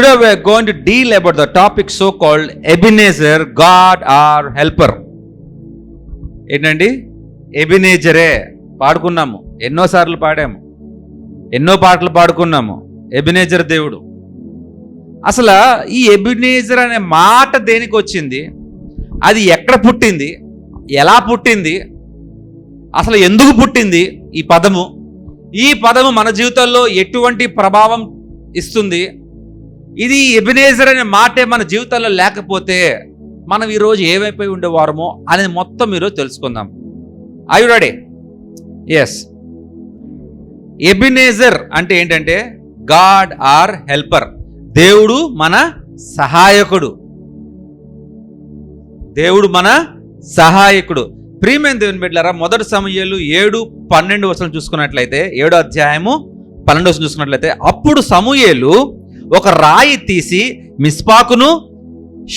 Today we are going to deal about the topic so called Ebenezer, God our helper. ఏంటండి? ఎబినేజరే పాడుకున్నాము, ఎన్నోసార్లు పాడాము, ఎన్నో పాటలు పాడుకున్నాము. Ebenezer దేవుడు. అసలు ఈ ఎబినేజర్ అనే మాట దేనికి వచ్చింది? అది ఎక్కడ పుట్టింది? ఎలా పుట్టింది? అసలు ఎందుకు పుట్టింది ఈ పదము? ఈ పదము మన జీవితంలో ఎటువంటి ప్రభావం ఇస్తుంది? ఇది ఎబినేజర్ అనే మాటే మన జీవితంలో లేకపోతే మనం ఈరోజు ఏమైపోయి ఉండేవారమో అనేది మొత్తం ఈరోజు తెలుసుకుందాం. Are you ready? Yes. Ebenezer అంటే ఏంటంటే గాడ్ ఆర్ హెల్పర్. దేవుడు మన సహాయకుడు. దేవుడు మన సహాయకుడు. ప్రియమైన దేవుని బిడ్డలారా, మొదటి సమూయేలు 7:12 చూసుకున్నట్లయితే, 7వ అధ్యాయము 12 చూసుకున్నట్లయితే, అప్పుడు సమూయేలు ఒక రాయి తీసి మిస్పాకును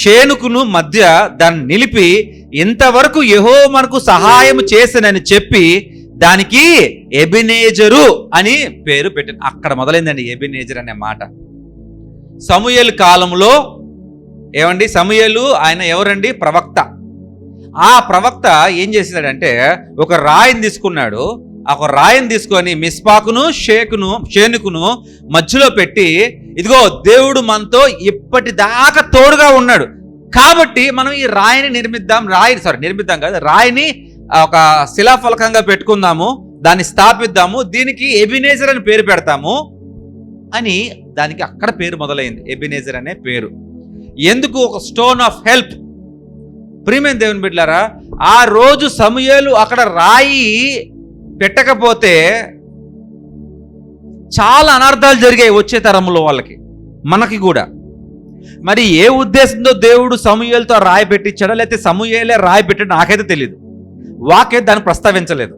షేనుకును మధ్య దాన్ని నిలిపి, ఇంతవరకు యెహోవా మనకు సహాయం చేసనని చెప్పి దానికి ఎబినేజరు అని పేరు పెట్టాను. అక్కడ మొదలైందండి ఎబినేజర్ అనే మాట. సమూయేలు కాలంలో ఏమండి, సమూయేలు ఆయన ఎవరండి? ప్రవక్త. ఆ ప్రవక్త ఏం చేశాడంటే ఒక రాయిని తీసుకున్నాడు. ఒక రాయిని తీసుకొని మిస్పాకును షేనుకును మధ్యలో పెట్టి, ఇదిగో దేవుడు మనతో ఇప్పటిదాకా తోడుగా ఉన్నాడు కాబట్టి మనం ఈ రాయిని నిర్మిద్దాం కాదు, రాయిని ఒక శిలాఫలకంగా పెట్టుకుందాము, దాన్ని స్థాపిద్దాము, దీనికి ఎబినేజర్ అని పేరు పెడతాము అని దానికి అక్కడ పేరు మొదలైంది. ఎబినేజర్ అనే పేరు. ఎందుకు? ఒక స్టోన్ ఆఫ్ హెల్ప్. ప్రియమైన దేవుని బిడ్డలారా, ఆ రోజు సమూయేలు అక్కడ రాయి పెట్టకపోతే చాలా అనర్థాలు జరిగాయి వచ్చే తరంలో వాళ్ళకి, మనకి కూడా. మరి ఏ ఉద్దేశంతో దేవుడు సమూయేలుతో రాయి పెట్టించాడో, లేకపోతే సమూయేలే రాయి పెట్టాడో నాకైతే తెలియదు. వాక్యం దాన్ని ప్రస్తావించలేదు.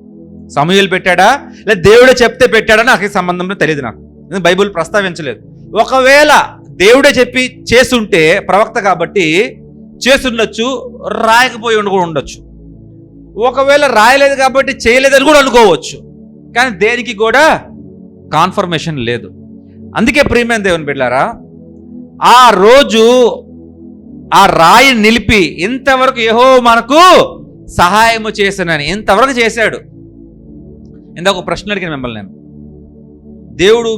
సమూయేలు పెట్టాడా లేదా దేవుడే చెప్తే పెట్టాడా నాకైతే సంబంధం తెలియదు. నాకు బైబిల్ ప్రస్తావించలేదు. ఒకవేళ దేవుడే చెప్పి చేస్తుంటే, ప్రవక్త కాబట్టి చేస్తుండొచ్చు, రాయకపోయి ఉండొచ్చు. ఒకవేళ రాయలేదు కాబట్టి చేయలేదని కూడా అనుకోవచ్చు. కానీ దేనికి కూడా కాన్ఫర్మేషన్ లేదు. అందుకే ప్రియమైన దేవుని బిడ్డలారా, ఆ రోజు ఆ రాయి నిలిపి, ఇంతవరకు యెహోవా మనకు సహాయము చేశానని, ఇంతవరకు చేశాడు. ఇందాక ఒక ప్రశ్న అడిగిన మిమ్మల్ని నేను, దేవుడు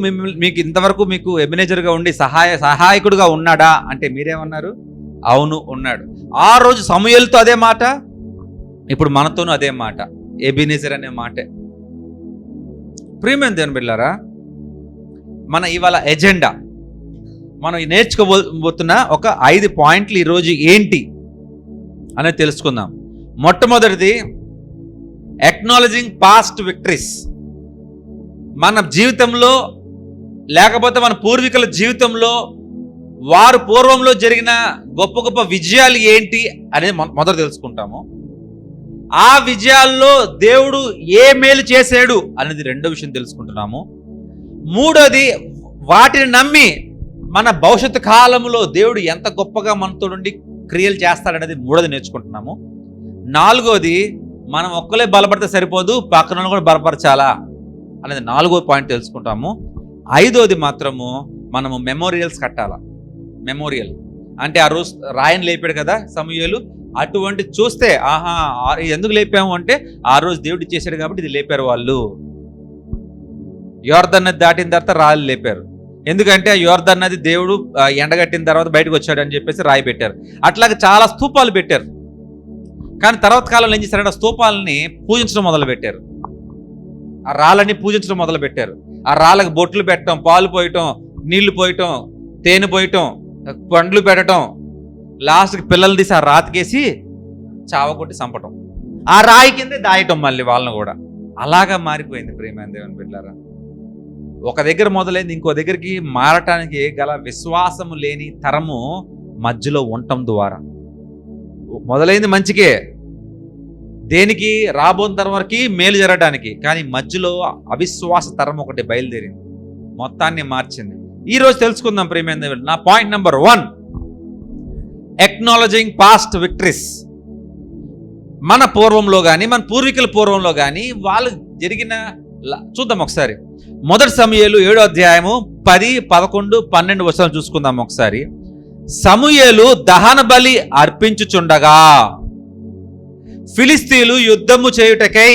మీకు ఇంతవరకు మీకు ఎబినేజర్గా ఉండి సహాయకుడుగా ఉన్నాడా అంటే మీరేమన్నారు? అవును, ఉన్నాడు. ఆ రోజు సమూయేలుతో అదే మాట, ఇప్పుడు మనతోనూ అదే మాట, ఎబినేజర్ అనే మాటే. ప్రియమైన దేవుని బిడ్డలారా, మన ఇవాళ ఎజెండా, మనం నేర్చుకోబోతున్న ఒక 5 పాయింట్లు ఈరోజు ఏంటి అనేది తెలుసుకుందాం. మొట్టమొదటిది, ఎక్నాలజింగ్ పాస్ట్ విక్టరీస్. మన జీవితంలో లేకపోతే మన పూర్వీకుల జీవితంలో వారు పూర్వంలో జరిగిన గొప్ప గొప్ప విజయాలు ఏంటి అనేది మొదట తెలుసుకుంటాము. ఆ విజయాల్లో దేవుడు ఏ మేలు చేశాడు అనేది రెండో విషయం తెలుసుకుంటున్నాము. మూడోది, వాటిని నమ్మి మన భవిష్యత్తు కాలంలో దేవుడు ఎంత గొప్పగా మనతో నుండి క్రియలు చేస్తాడనేది మూడోది నేర్చుకుంటున్నాము. నాలుగోది, మనం ఒక్కలే బలపడితే సరిపోదు, పక్కన కూడా బలపరచాలా అనేది 4వ పాయింట్ తెలుసుకుంటాము. 5వది మాత్రము, మనము మెమోరియల్స్ కట్టాలా. మెమోరియల్ అంటే ఆ రోజు రాయని లేపాడు కదా సమూయేలు, అటువంటి చూస్తే ఆహా ఎందుకు లేపాము అంటే ఆ రోజు దేవుడు చేశాడు కాబట్టి ఇది లేపారు వాళ్ళు. యోర్దాను నది దాటిన తర్వాత రాళ్ళు లేపారు. ఎందుకంటే ఆ యోర్దాను నది దేవుడు ఎండగట్టిన తర్వాత బయటకు వచ్చాడు అని చెప్పేసి రాయి పెట్టారు. అట్లాగే చాలా స్తూపాలు పెట్టారు. కానీ తర్వాత కాలంలో ఏం చేశారంటే ఆ స్తూపాలని పూజించడం మొదలు పెట్టారు. ఆ రాళ్ళని పూజించడం మొదలు పెట్టారు. ఆ రాళ్ళకి బొట్లు పెట్టడం, పాలు పోయటం, నీళ్లు పోయటం, తేనె పోయటం, పండ్లు పెట్టడం, లాస్ట్కి పిల్లలు తీసి ఆ రాతికేసి చావకొట్టి చంపటం, ఆ రాయి కిందే దాయటం మళ్ళీ వాళ్ళని కూడా. అలాగా మారిపోయింది ప్రియమైన దేవుని బిడ్డలారా. ఒక దగ్గర మొదలైంది ఇంకో దగ్గరికి మారటానికి గల విశ్వాసము లేని తరము మధ్యలో ఉండటం ద్వారా మొదలైంది మంచికే, దేనికి రాబోతున్న తరం వరకు మేలు జరగడానికి. కానీ మధ్యలో అవిశ్వాస తరం ఒకటి బయలుదేరింది, మొత్తాన్ని మార్చింది. ఈరోజు తెలుసుకుందాం ప్రియమైన దేవుడు. నా point number 1, acknowledging past victories. మన పూర్వంలో కానీ మన పూర్వీకుల పూర్వంలో కానీ వాళ్ళు జరిగిన చూద్దాం ఒకసారి. మొదటి సమూయేలు 7వ అధ్యాయము 10, 11, 12 వచనాలు చూసుకుందాం ఒకసారి. సమూయేలు దహన బలి అర్పించుచుండగా ఫిలిస్తీయులు యుద్ధము చేయుటకై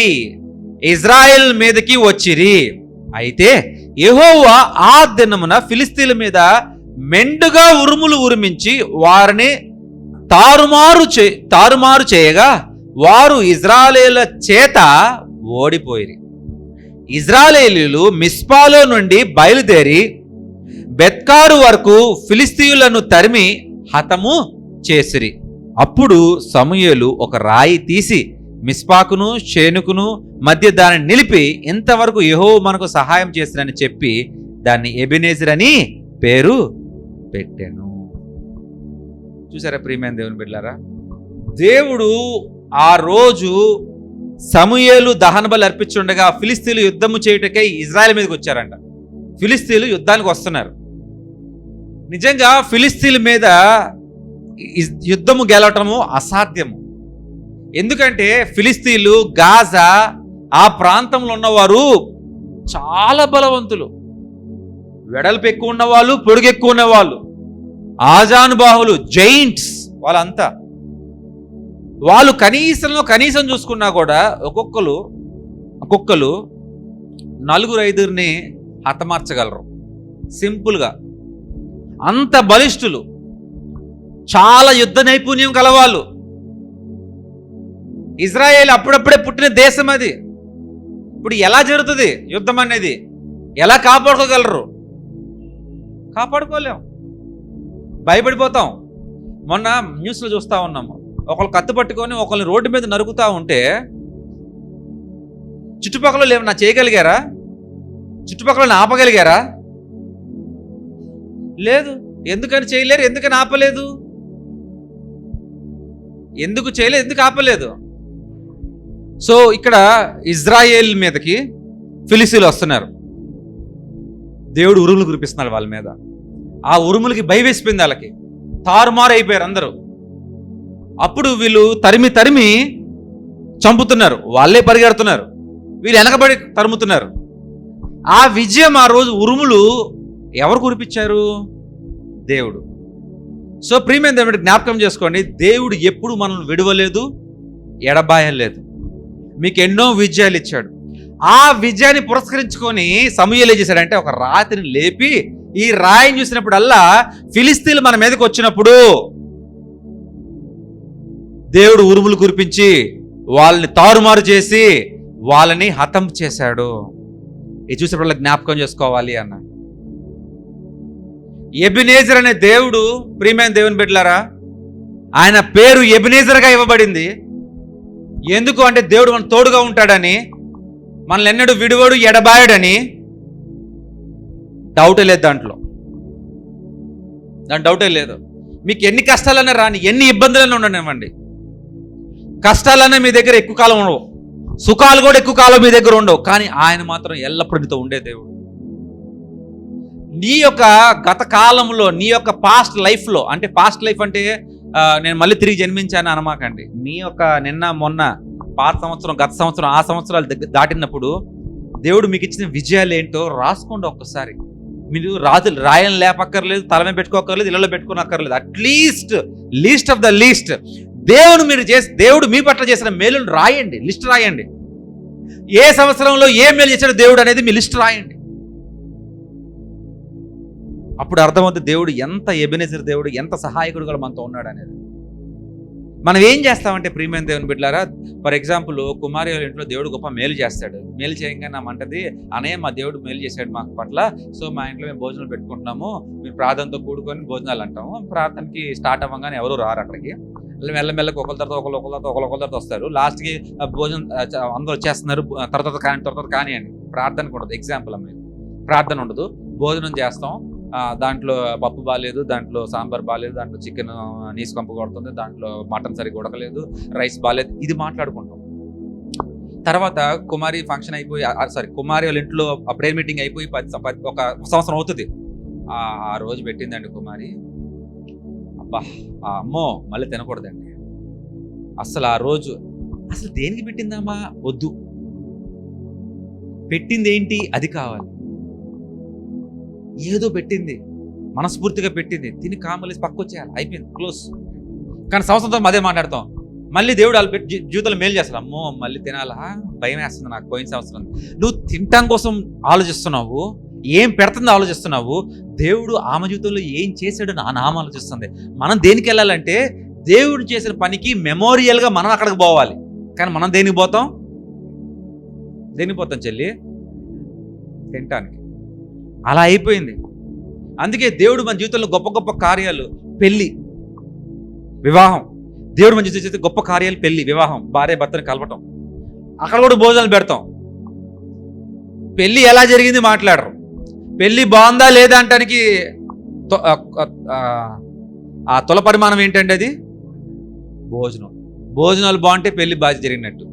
ఇజ్రాయెల్ మీదకి వచ్చిరి. అయితే యెహోవా ఆ దినమున ఫిలిస్తీయుల మీద మెండుగా ఉరుములు ఉరిమించి వారిని తారుమారు చేయగా వారు ఇజ్రాయేలీయుల చేత ఓడిపోయిరి. ఇజ్రాయేలీయులు మిస్పాలో నుండి బయలుదేరి బెత్కారు వరకు ఫిలిస్తీయులను తరిమి హతము చేసిరి. అప్పుడు సమూయేలు ఒక రాయి తీసి మిస్పాకును షేనుకును మధ్య దానిని నిలిపి ఇంతవరకు యెహోవా మనకు సహాయం చేసినని చెప్పి దాన్ని ఎబెనేజర్ అని పేరు పెట్టాను. చూసారా ప్రియమైన దేవుని బిడ్డలారా, దేవుడు ఆ రోజు సమూయేలు దహన బలి అర్పించుండగా ఫిలిస్తీయులు యుద్ధము చేయుటకై ఇజ్రాయెల్ మీదకి వచ్చారంట. ఫిలిస్తీయులు యుద్ధానికి వస్తున్నారు. నిజంగా ఫిలిస్తీన్ల మీద యుద్ధము గెలవటము అసాధ్యము. ఎందుకంటే ఫిలిస్తీన్లు, గాజా ఆ ప్రాంతంలో ఉన్నవారు చాలా బలవంతులు, వెడల్పు ఎక్కువ ఉన్నవాళ్ళు, పొడుగు ఎక్కువ ఉన్నవాళ్ళు, ఆజానుబాహులు, జైంట్స్ వాళ్ళంతా. వాళ్ళు కనీసం చూసుకున్నా కూడా ఒక్కొక్కరు 4-5 హతమార్చగలరు సింపుల్గా. అంత బలిష్ఠులు, చాలా యుద్ధ నైపుణ్యం కలవాళ్ళు. ఇజ్రాయేల్ అప్పుడప్పుడే పుట్టిన దేశం అది. ఇప్పుడు ఎలా జరుగుతుంది యుద్ధం అనేది? ఎలా కాపాడుకోగలరు? కాపాడుకోలేం, భయపడిపోతాం. మొన్న న్యూస్లో చూస్తూ ఉన్నాము, ఒకళ్ళు కత్తి పట్టుకొని ఒకళ్ళని రోడ్డు మీద నరుకుతూ ఉంటే చుట్టుపక్కల ఏమన్నా చేయగలిగారా? చుట్టుపక్కల ఆపగలిగారా? లేదు. ఎందుకని చేయలేరు? ఎందుకని ఆపలేదు? ఎందుకు చేయలేదు? ఎందుకు ఆపలేదు? సో ఇక్కడ ఇజ్రాయేల్ మీదకి ఫిలిస్తీయులు వస్తున్నారు. దేవుడు ఉరుములు కురిపిస్తున్నాడు వాళ్ళ మీద. ఆ ఉరుములకి భయం వేసిపోయింది, వాళ్ళకి తారుమారు అయిపోయారు అందరూ. అప్పుడు వీళ్ళు తరిమి చంపుతున్నారు, వాళ్ళే పరిగెడుతున్నారు, వీళ్ళు వెనకబడి తరుముతున్నారు. ఆ విజయం, ఆ రోజు ఉరుములు ఎవరు కురిపించారు? దేవుడు. సో ప్రియమైన దేవుడు జ్ఞాపకం చేసుకోండి, దేవుడు ఎప్పుడు మనల్ని విడవలేదు, ఎడబాయలేదు. మీకు ఎన్నో విజయాలు ఇచ్చాడు. ఆ విజయాన్ని పురస్కరించుకొని సమూయేలు ఏం చేశాడంటే ఒక రాతిని లేపి ఈ రాయిని చూసినప్పుడల్లా ఫిలిస్తీన్లు మన మీదకి వచ్చినప్పుడు దేవుడు ఉరుములు కురిపించి వాళ్ళని తారుమారు చేసి వాళ్ళని హతం చేశాడు. ఇది చూసినప్పుడు జ్ఞాపకం చేసుకోవాలి అన్న. ఎబెనేజర్ అనే దేవుడు, ప్రియమైన దేవుని బిడ్డలారా, ఆయన పేరు ఎబెనేజర్గా ఇవ్వబడింది. ఎందుకు అంటే దేవుడు మన తోడుగా ఉంటాడని, మనల్ని ఎన్నడూ విడువడు, ఎడబాయడని. డౌటే లేదు దాంట్లో డౌటే లేదు. మీకు ఎన్ని కష్టాలన్నా రాని, ఎన్ని ఇబ్బందులన్నా ఉండనివ్వండి, కష్టాలన్నా మీ దగ్గర ఎక్కువ కాలం ఉండవు, సుఖాలు కూడా ఎక్కువ కాలం మీ దగ్గర ఉండవు, కానీ ఆయన మాత్రం ఎల్లప్పుడూ నీతో ఉండే దేవుడు. నీ యొక్క గత కాలంలో, నీ యొక్క పాస్ట్ లైఫ్లో, అంటే పాస్ట్ లైఫ్ అంటే నేను మళ్ళీ తిరిగి జన్మించాను అనమాకండి. మీ యొక్క నిన్న మొన్న పాత సంవత్సరం, గత సంవత్సరం, ఆ సంవత్సరాలు దాటినప్పుడు దేవుడు మీకు ఇచ్చిన విజయాలు ఏంటో రాసుకోండి ఒక్కసారి. మీరు రాయని లేపక్కర్లేదు, తలమే పెట్టుకోక్కర్లేదు, ఇళ్ళలో పెట్టుకోనక్కర్లేదు. At least least of the least దేవుడు మీ పట్ల చేసిన మేలును రాయండి, లిస్ట్ రాయండి. ఏ సంవత్సరంలో ఏ మేలు చేశాడు దేవుడు అనేది మీ లిస్ట్ రాయండి. అప్పుడు అర్థమవుతుంది దేవుడు ఎంత ఎబెనేజర్ దేవుడు, ఎంత సహాయకుడు కూడా మనతో ఉన్నాడు అనేది. మనం ఏం చేస్తామంటే ప్రియమైన దేవుని బిడ్డలారా, ఫర్ ఎగ్జాంపుల్ కుమారి వాళ్ళ ఇంట్లో దేవుడు గొప్ప మేలు చేస్తాడు. మేలు చేయగానే నామంటది, అనయ్య మా దేవుడు మేలు చేశాడు మా పట్ల, సో మా ఇంట్లో మేము భోజనాలు పెట్టుకుంటున్నాము, మేము ప్రార్థనతో కూడుకొని భోజనాలు అంటాము. ప్రార్థనకి స్టార్ట్ అవ్వగానే ఎవరు రారు అక్కడికి, మెల్లమెల్లకి ఒకరి తర్వాత వస్తారు. లాస్ట్కి భోజనం అందరూ వచ్చేస్తున్నారు, తర్వాత కానివ్వండి. ప్రార్థన ఉండదు, ఎగ్జాంపుల్ అమ్మాయి ప్రార్థన ఉండదు, భోజనం చేస్తాం. దాంట్లో పప్పు బాగాలేదు, దాంట్లో సాంబార్ బాగాలేదు, దాంట్లో చికెన్ నీసు కంపు కొడుతుంది, దాంట్లో మటన్ సరిగ్గా ఉడకలేదు, రైస్ బాగాలేదు, ఇది మాట్లాడుకుంటాం. తర్వాత కుమారి ఫంక్షన్ అయిపోయి, కుమారి వాళ్ళ ఇంట్లో ప్రేయర్ మీటింగ్ అయిపోయి ఒక సంవత్సరం అవుతుంది. ఆ రోజు పెట్టిందండి కుమారి, అబ్బా అమ్మో మళ్ళీ తినకూడదండి అసలు. ఆ రోజు అసలు దేనికి పెట్టిందమ్మా? వద్దు, పెట్టింది ఏంటి అది కావాలి. ఏదో పెట్టింది, మనస్ఫూర్తిగా పెట్టింది, తిని కామలేసి పక్కొచ్చేయాలి, అయిపోయింది, క్లోజ్. కానీ సంవత్సరంతో అదే మాట్లాడతాం. మళ్ళీ దేవుడు వాళ్ళు పెట్టి జీవితంలో మేలు చేస్తారు. అమ్మో మళ్ళీ తినాలా, భయం వేస్తుంది నాకు పోయిన సంవత్సరం. నువ్వు తినటం కోసం ఆలోచిస్తున్నావు, ఏం పెడుతుందో ఆలోచిస్తున్నావు. దేవుడు ఆమె జీవితంలో ఏం చేశాడో నామ ఆలోచిస్తుంది. మనం దేనికి వెళ్ళాలంటే దేవుడు చేసిన పనికి మెమోరియల్గా మనం అక్కడికి పోవాలి. కానీ మనం దేనికి పోతాం? చెల్లి? తినటానికి. అలా అయిపోయింది. అందుకే దేవుడు మన జీవితంలో గొప్ప గొప్ప కార్యాలు, పెళ్ళి, వివాహం. దేవుడు మన జీవితంలో చేసే గొప్ప కార్యాలు పెళ్ళి, వివాహం, భార్య భర్తని కలపటం. అక్కడ కూడా భోజనాలు పెడతాం. పెళ్ళి ఎలా జరిగింది మాట్లాడరు. పెళ్ళి బాగుందా లేదా అంటానికి ఆ తుల పరిమాణం ఏంటంటే అది భోజనం. భోజనాలు బాగుంటే పెళ్లి బాగా జరిగినట్టు.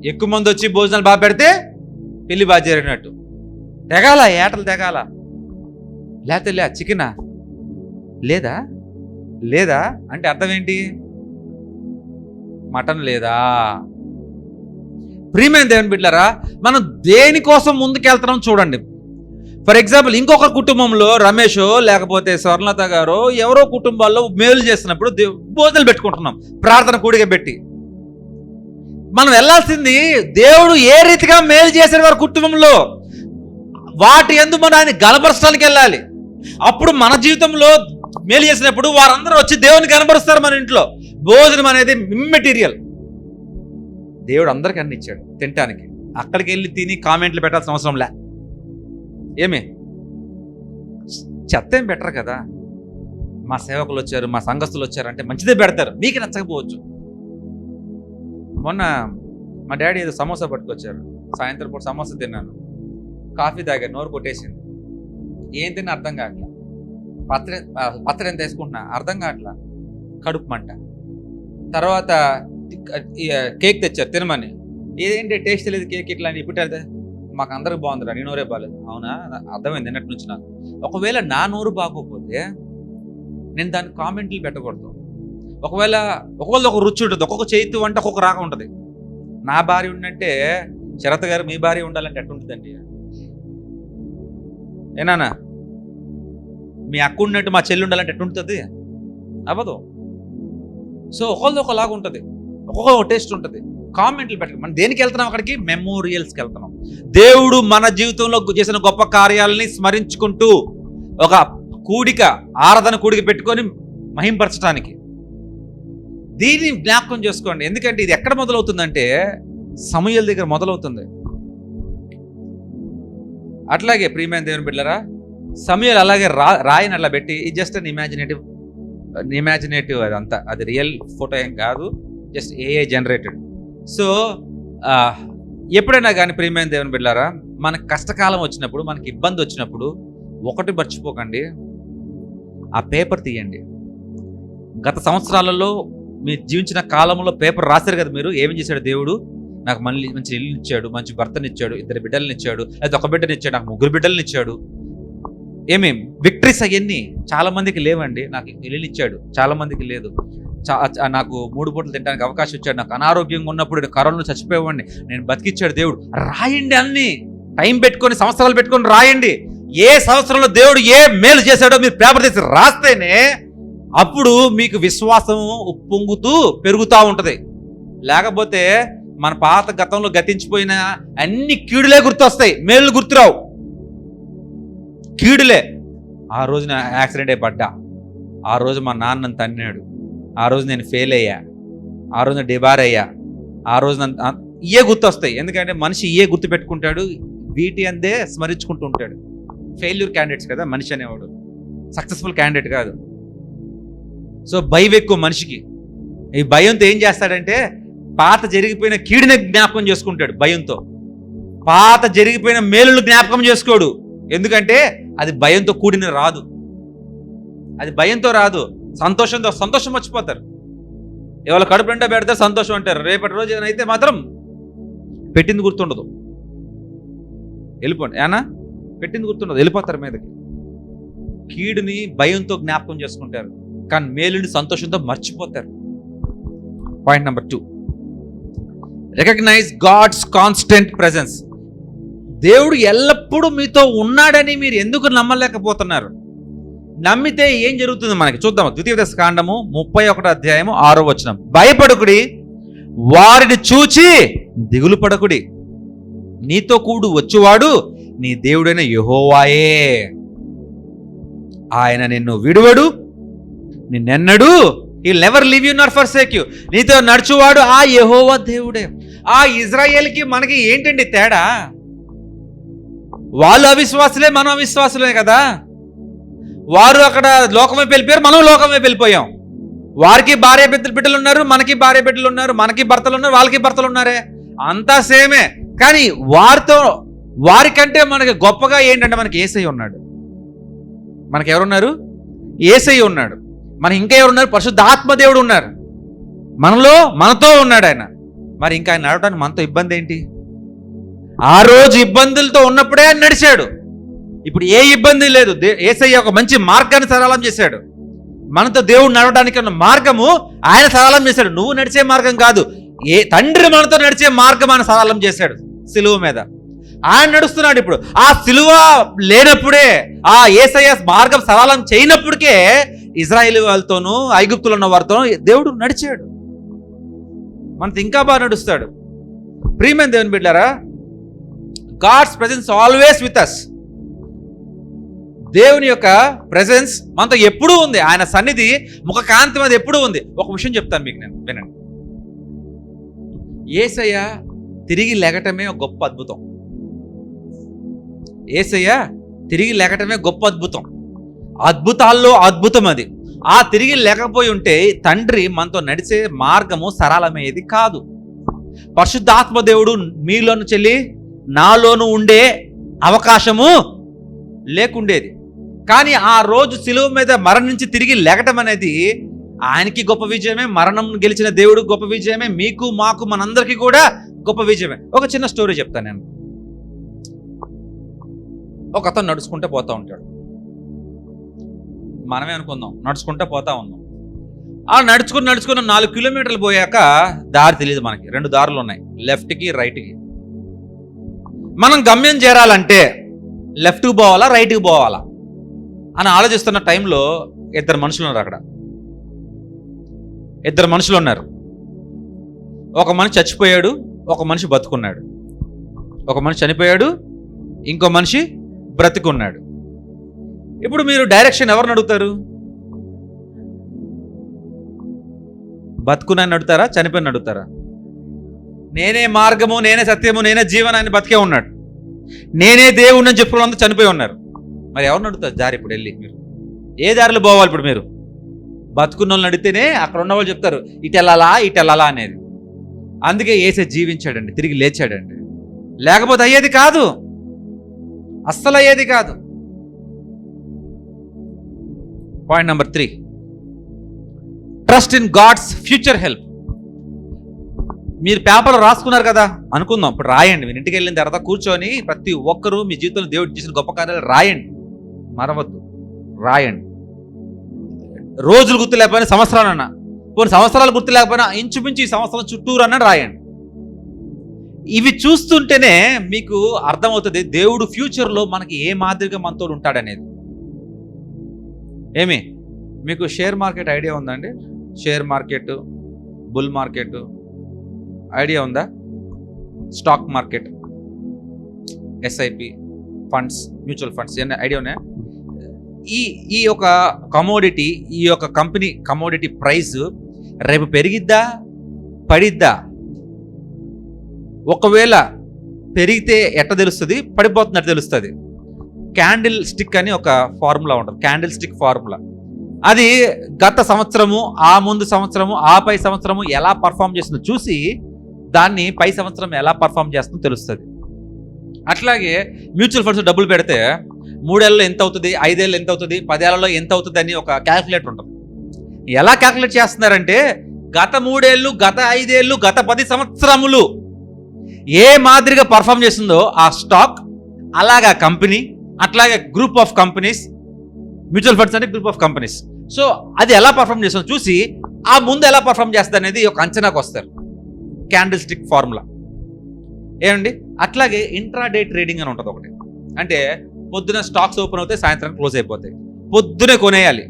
ఎక్కువ మంది వచ్చి భోజనాలు బాగా పెడితే పెళ్లి బాగా జరిగినట్టు. తెగాల, ఏటలు తెగాల. లేకపోతే చికెనా లేదా లేదా అంటే అర్థం ఏంటి? మటన్ లేదా? ప్రియమైన దేవుని బిడ్డలారా, మనం దేనికోసం ముందుకెళ్తున్నాం చూడండి. ఫర్ ఎగ్జాంపుల్, ఇంకొక కుటుంబంలో రమేష్ లేకపోతే స్వర్ణలత గారు ఎవరో కుటుంబాల్లో మేలు చేస్తున్నప్పుడు భోజనాలు పెట్టుకుంటున్నాం, ప్రార్థన కూడిగా పెట్టి. మనం వెళ్ళాల్సింది దేవుడు ఏ రీతిగా మేలు చేసిన వారి కుటుంబంలో వాటి యందు మనం ఆయన గణపరచడానికి వెళ్ళాలి. అప్పుడు మన జీవితంలో మేలు చేసినప్పుడు వారందరూ వచ్చి దేవుని కనబరుస్తారు. మన ఇంట్లో భోజనం అనేది ఇమ్మెటీరియల్. దేవుడు అందరికీ అన్ని ఇచ్చాడు తినటానికి. అక్కడికి వెళ్ళి తిని కామెంట్లు పెట్టాల్సిన అవసరం లే. ఏమి చెత్త ఏం పెట్టరు కదా. మా సేవకులు వచ్చారు, మా సంఘస్థులు వచ్చారు అంటే మంచిదే పెడతారు, మీకు నచ్చకపోవచ్చు. మొన్న మా డాడీ ఏదో సమోసా పట్టుకొచ్చారు. సాయంత్రం పూట సమోసా తిన్నాను, కాఫీ తాగాను, నోరు కొట్టేసింది. ఏం తిన్నా అర్థం కావట్లా. పత్రి ఎంత వేసుకుంటున్నా అర్థం కావట్లా, కడుపు మంట. తర్వాత కేక్ తెచ్చారు తినమని. ఏదేంటి టేస్ట్ లేదు కేక్ ఇట్లా అని. ఇప్పుడు మాకు అందరికి బాగుందిరా, నీ నోరే బాగాలేదు. అవునా, అర్థమైంది నిన్నటి నుంచి నాకు. ఒకవేళ నా నోరు బాగోకపోతే నేను దానికి కామెంట్లు పెట్టకూడదు. ఒకవేళ ఒక రుచి ఉంటుంది, ఒక్కొక్క చేతి వంట ఒక్కొక్క రాగా ఉంటుంది. నా భార్య ఉండంటే శరత్ గారు మీ భార్య ఉండాలంటే ఎట్టుంటుందండి? ఏనానా మీ అక్క ఉన్నట్టు మా చెల్లి ఉండాలంటే ఎట్టుంటుంది? అవ్వదు. సో ఒకలాగా ఉంటుంది, ఒక్కొక్క టేస్ట్ ఉంటుంది. కామెంట్లు పెట్టండి. మనం దేనికి వెళ్తున్నాం? అక్కడికి మెమోరియల్స్కి వెళ్తున్నాం. దేవుడు మన జీవితంలో చేసిన గొప్ప కార్యాలని స్మరించుకుంటూ ఒక కూడిక, ఆరాధన కూడిక పెట్టుకొని మహింపరచడానికి. దీన్ని జ్ఞాపకం చేసుకోండి. ఎందుకంటే ఇది ఎక్కడ మొదలవుతుందంటే సమూయేలు దగ్గర మొదలవుతుంది. అట్లాగే ప్రియమైన దేవుని బిడ్డలారా, సమూయేలు అలాగే రాయిని అట్లా పెట్టి, ఇది జస్ట్ అన్ ఇమాజినేటివ్ అదంతా, అది రియల్ ఫోటో ఏం కాదు, జస్ట్ ఏఐ జనరేటెడ్. సో ఎప్పుడైనా కానీ ప్రియమైన దేవుని బిడ్డలారా, మనకు కష్టకాలం వచ్చినప్పుడు, మనకి ఇబ్బంది వచ్చినప్పుడు ఒకటి మర్చిపోకండి, ఆ పేపర్ తీయండి. గత సంవత్సరాలలో మీరు జీవించిన కాలంలో పేపర్ రాశారు కదా మీరు, ఏమేం చేశాడు దేవుడు? నాకు మంచి ఇల్లు ఇచ్చాడు, మంచి భర్తనిచ్చాడు, 2 బిడ్డలను ఇచ్చాడు, లేదా 1 బిడ్డని ఇచ్చాడు, నాకు 3 బిడ్డలను ఇచ్చాడు. ఏమేం విక్టరీస్ అవన్నీ చాలా మందికి లేవండి. నాకు ఇల్లు ఇచ్చాడు, చాలా మందికి లేదు. నాకు 3 పూటలు తినడానికి అవకాశం ఇచ్చాడు, నాకు అనారోగ్యంగా ఉన్నప్పుడు కరోనాలో చచ్చిపోయేవాడిని, నేను బతికిచ్చాడు దేవుడు. రాయండి, అన్ని టైం పెట్టుకొని, సంవత్సరాలు పెట్టుకొని రాయండి. ఏ సంవత్సరంలో దేవుడు ఏ మేలు చేశాడో మీరు పేపర్ తీసి రాస్తేనే అప్పుడు మీకు విశ్వాసం ఉప్పొంగుతూ పెరుగుతూ ఉంటుంది. లేకపోతే మన పాత గతంలో గతించిపోయిన అన్ని కీడులే గుర్తొస్తాయి, మేలు గుర్తురావు. కీడులే. ఆ రోజు నా యాక్సిడెంట్ అయి పడ్డా, ఆ రోజు మా నాన్న తన్నాడు, ఆ రోజు నేను ఫెయిల్ అయ్యా, ఆ రోజు డిబార్ అయ్యా, ఆ రోజు ఇయే గుర్తొస్తాయి. ఎందుకంటే మనిషి ఇయే గుర్తు పెట్టుకుంటాడు, వీటి అందే స్మరించుకుంటూ ఉంటాడు. ఫెయిల్యూర్ క్యాండిడేట్స్ కదా మనిషి అనేవాడు, సక్సెస్ఫుల్ క్యాండిడేట్ కాదు. సో భయం ఎక్కువ మనిషికి. ఈ భయంతో ఏం చేస్తాడంటే పాత జరిగిపోయిన కీడుని జ్ఞాపకం చేసుకుంటాడు భయంతో. పాత జరిగిపోయిన మేలును జ్ఞాపకం చేసుకోడు. ఎందుకంటే అది భయంతో కూడిన రాదు, అది భయంతో రాదు. సంతోషం మర్చిపోతారు. ఇవాళ కడుపు నిండా పెడతారు, సంతోషం అంటారు. రేపటి రోజు అయితే మాత్రం పెట్టింది గుర్తుండదు, వెళ్ళిపోండి. ఏనా పెట్టింది గుర్తుండదు, వెళ్ళిపోతారు మీదకి. కీడుని భయంతో జ్ఞాపకం చేసుకుంటారు, కానీ మేలుని సంతోషంతో మర్చిపోతారు. Point number 2, recognise God's constant presence. దేవుడు ఎల్లప్పుడూ మీతో ఉన్నాడని మీరు ఎందుకు నమ్మలేకపోతున్నారు? నమ్మితే ఏం జరుగుతుంది మనకి చూద్దాం. ద్వితీయోపదేశ కాండము 31 అధ్యాయము 6వ వచనం. భయపడకుడి, వారిని చూచి దిగులు పడకుడి, నీతో కూడు వచ్చువాడు నీ దేవుడైన యెహోవాయే. ఆయన నిన్ను విడువడు, నిన్నెన్నడు, he'll never leave you nor forsake you. నీతో నడుచువాడు ఆ యెహోవా దేవుడే. ఆ ఇజ్రాయేల్కి మనకి ఏంటండి తేడా? వాళ్ళు అవిశ్వాసులే, మనం అవిశ్వాసులే కదా. వారు అక్కడ లోకమే వెళ్ళిపోయారు, మనం లోకమే వెళ్ళిపోయాం. వారికి భార్య బిడ్డలు ఉన్నారు, మనకి భార్య బిడ్డలు ఉన్నారు, మనకి భర్తలు ఉన్నారు, వాళ్ళకి భర్తలు ఉన్నారే, అంతా సేమే. కానీ వారికంటే మనకి గొప్పగా ఏంటంటే మనకి యేసయ్య ఉన్నాడు. మనకి ఎవరున్నారు? యేసయ్య ఉన్నాడు. మనకి ఇంకా ఎవరున్నారు? పరిశుద్ధాత్మ దేవుడు ఉన్నారు. మనతో ఉన్నాడు ఆయన. మరి ఇంకా ఆయన నడవడానికి మనతో ఇబ్బంది ఏంటి? ఆ రోజు ఇబ్బందులతో ఉన్నప్పుడే ఆయన నడిచాడు. ఇప్పుడు ఏ ఇబ్బంది లేదు. యేసయ్య ఒక మంచి మార్గాన్ని సరళం చేశాడు. మనతో దేవుడు నడవడానికి ఉన్న మార్గము ఆయన సరళం చేశాడు. నువ్వు నడిచే మార్గం కాదు, తండ్రి మనతో నడిచే మార్గం ఆయన సరళం చేశాడు సిలువ మీద. ఆయన నడుస్తున్నాడు. ఇప్పుడు ఆ సిలువ లేనప్పుడే, ఆ యేసయ్య మార్గం సరళం చేయనప్పటికే ఇజ్రాయేల్ వాళ్ళతోనూ ఐగుప్తులు ఉన్న వారితో దేవుడు నడిచాడు. మనతో ఇంకా బాగా నడుస్తాడు. ప్రియమైన దేవుని బిడ్డలారా, God's presence always with us. దేవుని యొక్క ప్రెజెన్స్ మనతో ఎప్పుడూ ఉంది. ఆయన సన్నిధి ముఖ కాంతి మీద ఎప్పుడూ ఉంది. ఒక విషయం చెప్తాను మీకు, నేను వినండి. యేసయ్య తిరిగి లెగటమే ఒక గొప్ప అద్భుతం. యేసయ్య తిరిగి లెగటమే గొప్ప అద్భుతం. అద్భుతాల్లో అద్భుతం అది. ఆ తిరిగి లేకపోయి ఉంటే తండ్రి మనతో నడిచే మార్గము సరళమయ్యేది కాదు. పరిశుద్ధాత్మ దేవుడు మీలోను చెల్లి నాలోను ఉండే అవకాశము లేకుండేది. కానీ ఆ రోజు సిలువ మీద మరణించి తిరిగి లెగటం అనేది ఆయనకి గొప్ప విజయమే. మరణం గెలిచిన దేవుడు గొప్ప విజయమే. మీకు, మాకు, మనందరికీ కూడా గొప్ప విజయమే. ఒక చిన్న స్టోరీ చెప్తాను నేను. ఒక అతను నడుచుకుంటూ పోతా ఉంటాడు. మనమే అనుకుందాం నడుచుకుంటూ పోతా ఉన్నాం. ఆ నడుచుకుని 4 కిలోమీటర్లు పోయాక దారి తెలియదు మనకి. 2 దారులు ఉన్నాయి, లెఫ్ట్కి రైట్కి. మనం గమ్యం చేరాలంటే లెఫ్ట్కి పోవాలా రైట్కి పోవాలా అని ఆలోచిస్తున్న టైంలో 2 మనుషులు ఉన్నారు. అక్కడ 2 మనుషులు ఉన్నారు. ఒక మనిషి చచ్చిపోయాడు, ఒక మనిషి బతుకున్నాడు. ఒక మనిషి చనిపోయాడు, ఇంకో మనిషి బ్రతికున్నాడు. ఇప్పుడు మీరు డైరెక్షన్ ఎవరిని అడుగుతారు? బతుకున్నాన్ని అడుగుతారా, చనిపోయిన అడుగుతారా? నేనే మార్గము, నేనే సత్యము, నేనే జీవనాన్ని బతికే ఉన్నాడు. నేనే దేవుడిని అని చెప్పుకున్నందుకు చనిపోయి ఉన్నారు. మరి ఎవరిని అడుగుతారు దారి? ఇప్పుడు వెళ్ళి మీరు ఏ దారిలో పోవాలి? ఇప్పుడు మీరు బతుకున్న వాళ్ళని అడిగితేనే అక్కడ ఉన్న వాళ్ళు చెప్తారు ఇటు వెళ్ళాలా అనేది. అందుకే యేసే జీవించాడండి, తిరిగి లేచాడండి. లేకపోతే అయ్యేది కాదు, అస్సలు అయ్యేది కాదు. Point number 3, trust in God's future help. మీరు పేపర్లో రాసుకున్నారు కదా అనుకుందాం. ఇప్పుడు రాయండి. మీరు ఇంటికి వెళ్ళిన తర్వాత కూర్చొని ప్రతి ఒక్కరూ మీ జీవితంలో దేవుడు చేసిన గొప్ప కార్యాలు రాయండి. మరవద్దు, రాయండి. రోజులు గుర్తు లేకపోయినా సంవత్సరాలన్నా, కొన్ని సంవత్సరాలు గుర్తు లేకపోయినా ఇంచుమించు ఈ సంవత్సరం చుట్టూరు అన్న రాయండి. ఇవి చూస్తుంటేనే మీకు అర్థమవుతుంది దేవుడు ఫ్యూచర్లో మనకి ఏ మాదిరిగా మనతో ఉంటాడనేది. ఏమి మీకు షేర్ మార్కెట్ ఐడియా ఉందండి? Share market, bull market idea ఉందా? Stock market, SIP funds, mutual funds ఇవన్నీ ఐడియా ఉన్నాయా? ఈ యొక్క కమోడిటీ, ఈ యొక్క కంపెనీ కమోడిటీ ప్రైస్ రేపు పెరిగిద్దా పడిద్దా? ఒకవేళ పెరిగితే ఎట్ట తెలుస్తుంది, పడిపోతున్నట్టు తెలుస్తుంది. క్యాండిల్ స్టిక్ అని ఒక ఫార్ములా ఉంటుంది, క్యాండిల్ స్టిక్ ఫార్ములా. అది గత సంవత్సరము, ఆ ముందు సంవత్సరము, ఆ పై సంవత్సరము ఎలా పర్ఫామ్ చేస్తుందో చూసి దాన్ని పై సంవత్సరం ఎలా పర్ఫామ్ చేస్తుందో తెలుస్తుంది. అట్లాగే మ్యూచువల్ ఫండ్స్ డబ్బులు పెడితే 3 ఏళ్ళలో ఎంత అవుతుంది, 5 ఏళ్ళు ఎంత అవుతుంది, 10 ఏళ్లలో ఎంత అవుతుంది అని ఒక క్యాల్కులేటర్ ఉంటుంది. ఎలా క్యాల్కులేట్ చేస్తున్నారంటే గత 3 ఏళ్ళు, గత 5 ఏళ్ళు, గత 10 సంవత్సరములు ఏ మాదిరిగా పర్ఫామ్ చేస్తుందో ఆ స్టాక్, అలాగా కంపెనీ, అట్లాగే group of companies. Mutual funds అంటే గ్రూప్ ఆఫ్ కంపెనీస్. సో అది ఎలా పర్ఫామ్ చేస్తుందో చూసి ఆ ముందు ఎలా పర్ఫామ్ చేస్తుంది అనేది ఒక అంచనాకు వస్తారు. Candle stick formula. ఏమండి? అట్లాగే ఇంట్రాడే ట్రేడింగ్ అని ఉంటుంది ఒకటి. అంటే పొద్దున స్టాక్స్ ఓపెన్ అవుతాయి, సాయంత్రం క్లోజ్ అయిపోతాయి. పొద్దునే కొనేయాలి,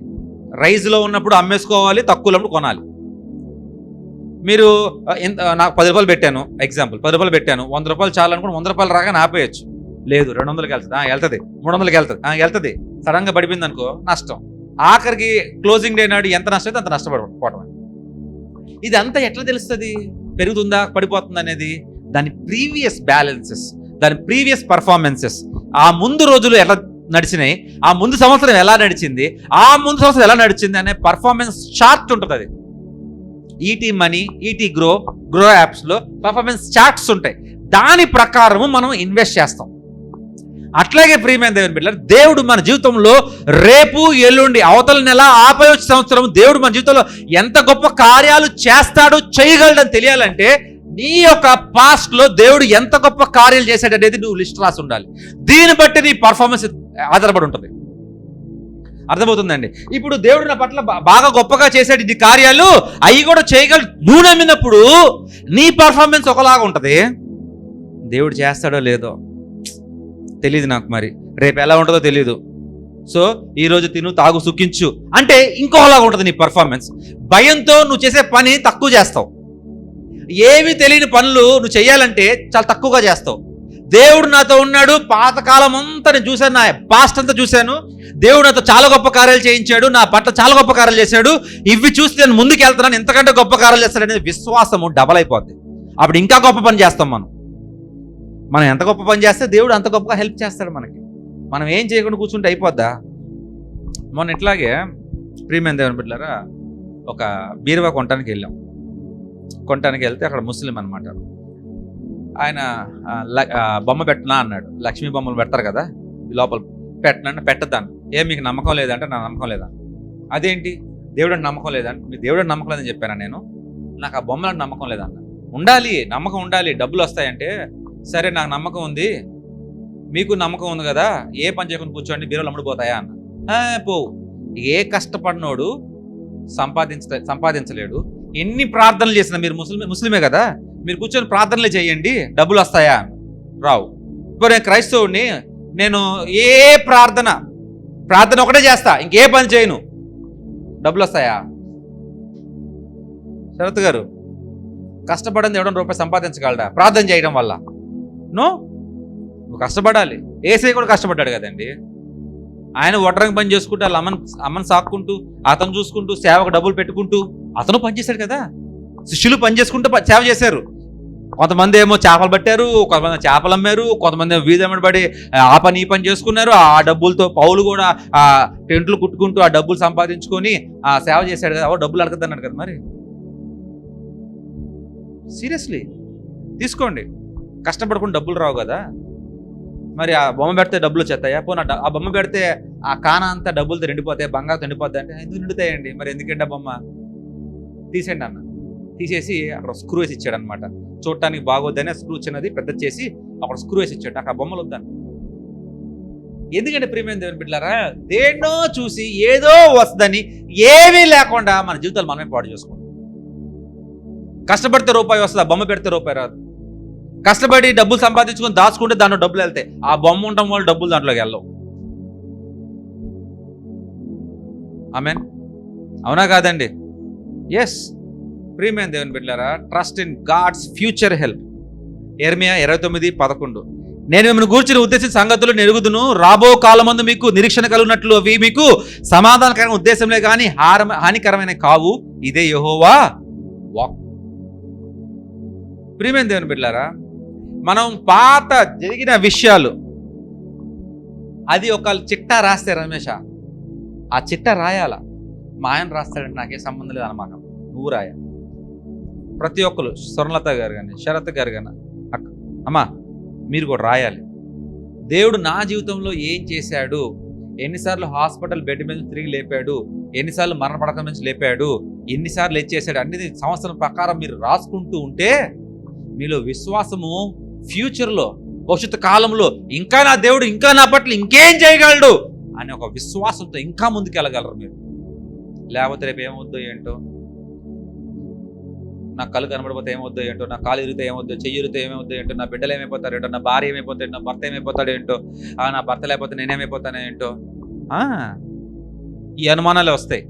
రైజ్లో ఉన్నప్పుడు అమ్మేసుకోవాలి, తక్కువలో ఉన్నప్పుడు కొనాలి. మీరు నాకు 10 రూపాయలు పెట్టాను, ఎగ్జాంపుల్ 10 రూపాయలు పెట్టాను, 100 రూపాయలు చాలనుకుని 100 రూపాయలు రాగానే ఆపేయచ్చు. లేదు 200కి వెళ్తుంది, వెళ్తుంది, 300కి వెళ్తుంది, వెళ్తుంది, సడన్గా పడిపోయింది అనుకో నష్టం. ఆఖరికి క్లోజింగ్ డే నాడు ఎంత నష్టం అయితే అంత నష్టపడిపోవటం. ఇదంతా ఎట్లా తెలుస్తుంది పెరుగుతుందా పడిపోతుందా అనేది? దాని ప్రీవియస్ బ్యాలెన్సెస్, దాని ప్రీవియస్ పర్ఫార్మెన్సెస్, ఆ ముందు రోజులు ఎలా నడిచినాయి, ఆ ముందు సంవత్సరం ఎలా నడిచింది, ఆ ముందు సంవత్సరం ఎలా నడిచింది అనే పర్ఫార్మెన్స్ చార్ట్ ఉంటుంది. అది ఈటీ మనీ, ఈటీ గ్రో యాప్స్లో పర్ఫార్మెన్స్ చార్ట్స్ ఉంటాయి. దాని ప్రకారము మనం ఇన్వెస్ట్ చేస్తాం. అట్లాగే ప్రియమైన దేవుని బిడ్డలారా, దేవుడు మన జీవితంలో రేపు ఎల్లుండి అవతల నెల ఆపై వచ్చే సంవత్సరం దేవుడు మన జీవితంలో ఎంత గొప్ప కార్యాలు చేస్తాడు, చేయగలడని తెలియాలంటే నీ యొక్క పాస్ట్ లో దేవుడు ఎంత గొప్ప కార్యాలు చేశాడు అనేది నువ్వు లిస్ట్ రాసి ఉండాలి. దీన్ని బట్టి నీ పర్ఫార్మెన్స్ ఆధారపడి ఉంటుంది. అర్థమవుతుందండి? ఇప్పుడు దేవుడు నా పట్ల బాగా గొప్పగా చేశాడు ఇది కార్యాలు, అవి కూడా చేయగలడు నువ్వు నమ్మినప్పుడు నీ పర్ఫార్మెన్స్ ఒకలాగా ఉంటుంది. దేవుడు చేస్తాడో లేదో తెలియదు నాకు, మరి రేపు ఎలా ఉంటుందో తెలియదు. సో ఈరోజు తిను, తాగు, సుఖించు అంటే ఇంకోలాగా ఉంటుంది నీ పర్ఫార్మెన్స్. భయంతో నువ్వు చేసే పని తక్కువ చేస్తావు. ఏవి తెలియని పనులు నువ్వు చేయాలంటే చాలా తక్కువగా చేస్తావు. దేవుడు నాతో ఉన్నాడు, పాతకాలం అంతా నేను చూశాను, నా పాస్ట్ అంతా చూశాను, దేవుడు నాతో చాలా గొప్ప కార్యాలు చేయించాడు, నా పట్ల చాలా గొప్ప కార్యాలు చేశాడు, ఇవి చూసి నేను ముందుకు వెళ్తున్నాను, ఎంతకంటే గొప్ప కార్యాలు చేస్తాడు అనేది విశ్వాసము డబల్ అయిపోద్ది. అప్పుడు ఇంకా గొప్ప పని చేస్తాం. మనం ఎంత గొప్ప పని చేస్తే దేవుడు అంత గొప్పగా హెల్ప్ చేస్తాడు మనకి. మనం ఏం చేయకుండా కూర్చుంటే అయిపోద్దా? మొన్న ఇట్లాగే ప్రియమైన దేవుని బిడ్డలారా, ఒక బీరువా కొనడానికి వెళ్ళాం. కొనడానికి వెళ్తే అక్కడ ముస్లిం అనమాట. ఆయన బొమ్మ పెట్టనా అన్నాడు. లక్ష్మీ బొమ్మలు పెడతారు కదా లోపల, పెట్టనన్నా పెట్టద్దాను. మీకు నమ్మకం లేదంటే నా నమ్మకం లేదా? అదేంటి దేవుడు అంటే నమ్మకం లేదంటే? మీ దేవుడు అంటే నమ్మకం లేదని చెప్పాను నేను. నాకు ఆ బొమ్మలంటే నమ్మకం లేదన్న. ఉండాలి, నమ్మకం ఉండాలి, డబ్బులు వస్తాయంటే సరే నాకు నమ్మకం ఉంది, మీకు నమ్మకం ఉంది కదా, ఏ పని చేయకుండా కూర్చోండి, బీరువాలు అమ్ముడుపోతాయా అన్న. పోవు. ఏ కష్టపడినోడు సంపాదించలేడు. ఎన్ని ప్రార్థనలు చేసినా, మీరు ముస్లిమే కదా, మీరు కూర్చొని ప్రార్థనలే చేయండి, డబ్బులు వస్తాయా? రావు. ఇప్పుడు నేను క్రైస్తవుడిని, నేను ఏ ప్రార్థన ఒకటే చేస్తా, ఇంకే పని చేయను, డబ్బులు వస్తాయా? శరత్ గారు, కష్టపడింది ఎవడో రూపాయి సంపాదించగలడా ప్రార్థన చేయడం వల్ల? నువ్వు కష్టపడాలి. ఏసై కూడా కష్టపడ్డాడు కదండి. ఆయన ఒట్టరంగి పని చేసుకుంటూ వాళ్ళ అమ్మని సాక్కుంటూ, అతను చూసుకుంటూ, సేవకు డబ్బులు పెట్టుకుంటూ అతను పనిచేశాడు కదా. శిష్యులు పని చేసుకుంటూ సేవ చేశారు. కొంతమంది ఏమో చేపలు పట్టారు, కొంతమంది చేపలు అమ్మారు, కొంతమంది వీధి అమ్మడి ఆ పని ఈ పని చేసుకున్నారు. ఆ డబ్బులతో పౌలు కూడా ఆ టెంట్లు కుట్టుకుంటూ ఆ డబ్బులు సంపాదించుకొని ఆ సేవ చేశాడు కదా. డబ్బులు అడగద్దన్నాడు కదా. మరి సీరియస్లీ తీసుకోండి, కష్టపడకుండా డబ్బులు రావు కదా. మరి ఆ బొమ్మ పెడితే డబ్బులు వచ్చేస్తాయా? పోనా ఆ బొమ్మ పెడితే ఆ కాన అంతా డబ్బులతో నిండిపోతాయి, బంగారుతో నిండిపోతాయి అంటే ఎందుకు నిండుతాయండి? మరి ఎందుకంటే ఆ బొమ్మ తీసేయండి అన్న. తీసేసి అక్కడ స్క్రూ వేసి ఇచ్చాడు అనమాట. చూడటానికి బాగోద్దని స్క్రూ చిన్నది పెద్ద చేసి అక్కడ స్క్రూ వేసి ఇచ్చాడు. నాకు ఆ బొమ్మలు వద్దాను. ఎందుకంటే ప్రియమైన దేవుని బిడ్డలారా, దేన్నో చూసి ఏదో వస్తుందని ఏమీ లేకుండా మన జీవితాలు మనమే పాడు చేసుకుంటాం. కష్టపడితే రూపాయి వస్తుంది, ఆ బొమ్మ పెడితే రూపాయి రాదు. కష్టపడి డబ్బులు సంపాదించుకొని దాచుకుంటే దాంట్లో డబ్బులు వెళ్తాయి, ఆ బొమ్మ ఉండటం వల్ల డబ్బులు దాంట్లోకి వెళ్ళవు. ఆమేన్, అవునా కాదండి? ఎస్ ప్రియమైన దేవుని బిడ్డలారా, trust in God's future help. యెర్మీయా 29:11. నేను మిమ్మల్ని గూర్చిన ఉద్దేశించిన సంగతులు నెరుగుదును, రాబో కాలమందు మీకు నిరీక్షణ కలుగునట్లు అవి మీకు సమాధానకరమైన ఉద్దేశంలే కానీ హానికరమైన కావు, ఇదే యెహోవా వాక్. ప్రియమైన దేవుని బిడ్డలారా, మనం పాత జరిగిన విషయాలు అది ఒక చిట్టా రాస్తే రమేష, ఆ చిట్టా రాయాల. మా ఆయన రాస్తాడంటే నాకే సంబంధం లేదు అనమాట, నువ్వు రాయ. ప్రతి ఒక్కరు, స్వర్ణలత గారు కానీ, శరత్ గారు కానీ, అమ్మా మీరు కూడా రాయాలి. దేవుడు నా జీవితంలో ఏం చేశాడు, ఎన్నిసార్లు హాస్పిటల్ బెడ్ మీద తిరిగి లేపాడు, ఎన్నిసార్లు మరణ పడకం నుంచి లేపాడు, ఎన్నిసార్లు చేశాడు అన్ని సంవత్సరం ప్రకారం మీరు రాసుకుంటూ ఉంటే మీలో విశ్వాసము ఫ్యూచర్లో, భవిష్యత్తు కాలంలో ఇంకా నా దేవుడు ఇంకా నా పట్ల ఇంకేం చేయగలడు అనే ఒక విశ్వాసంతో ఇంకా ముందుకు వెళ్ళగలరు మీరు. లేకపోతే రేపు ఏమవుద్దో ఏంటో. నా కళ్ళు కనబడిపోతే ఏమవుద్దో ఏంటో, నా కాలు ఇరిగితే ఏమవుద్దో, చెయ్యి ఇరిగితే ఏమవుద్దో ఏంటో, నా బిడ్డలు ఏమైపోతారు ఏంటో, నా భార్య ఏమైపోతాడు, నా భర్త ఏమైపోతాడు ఏంటో, నా భర్త లేకపోతే నేనేమైపోతాను ఏంటో. ఈ అనుమానాలు వస్తాయి.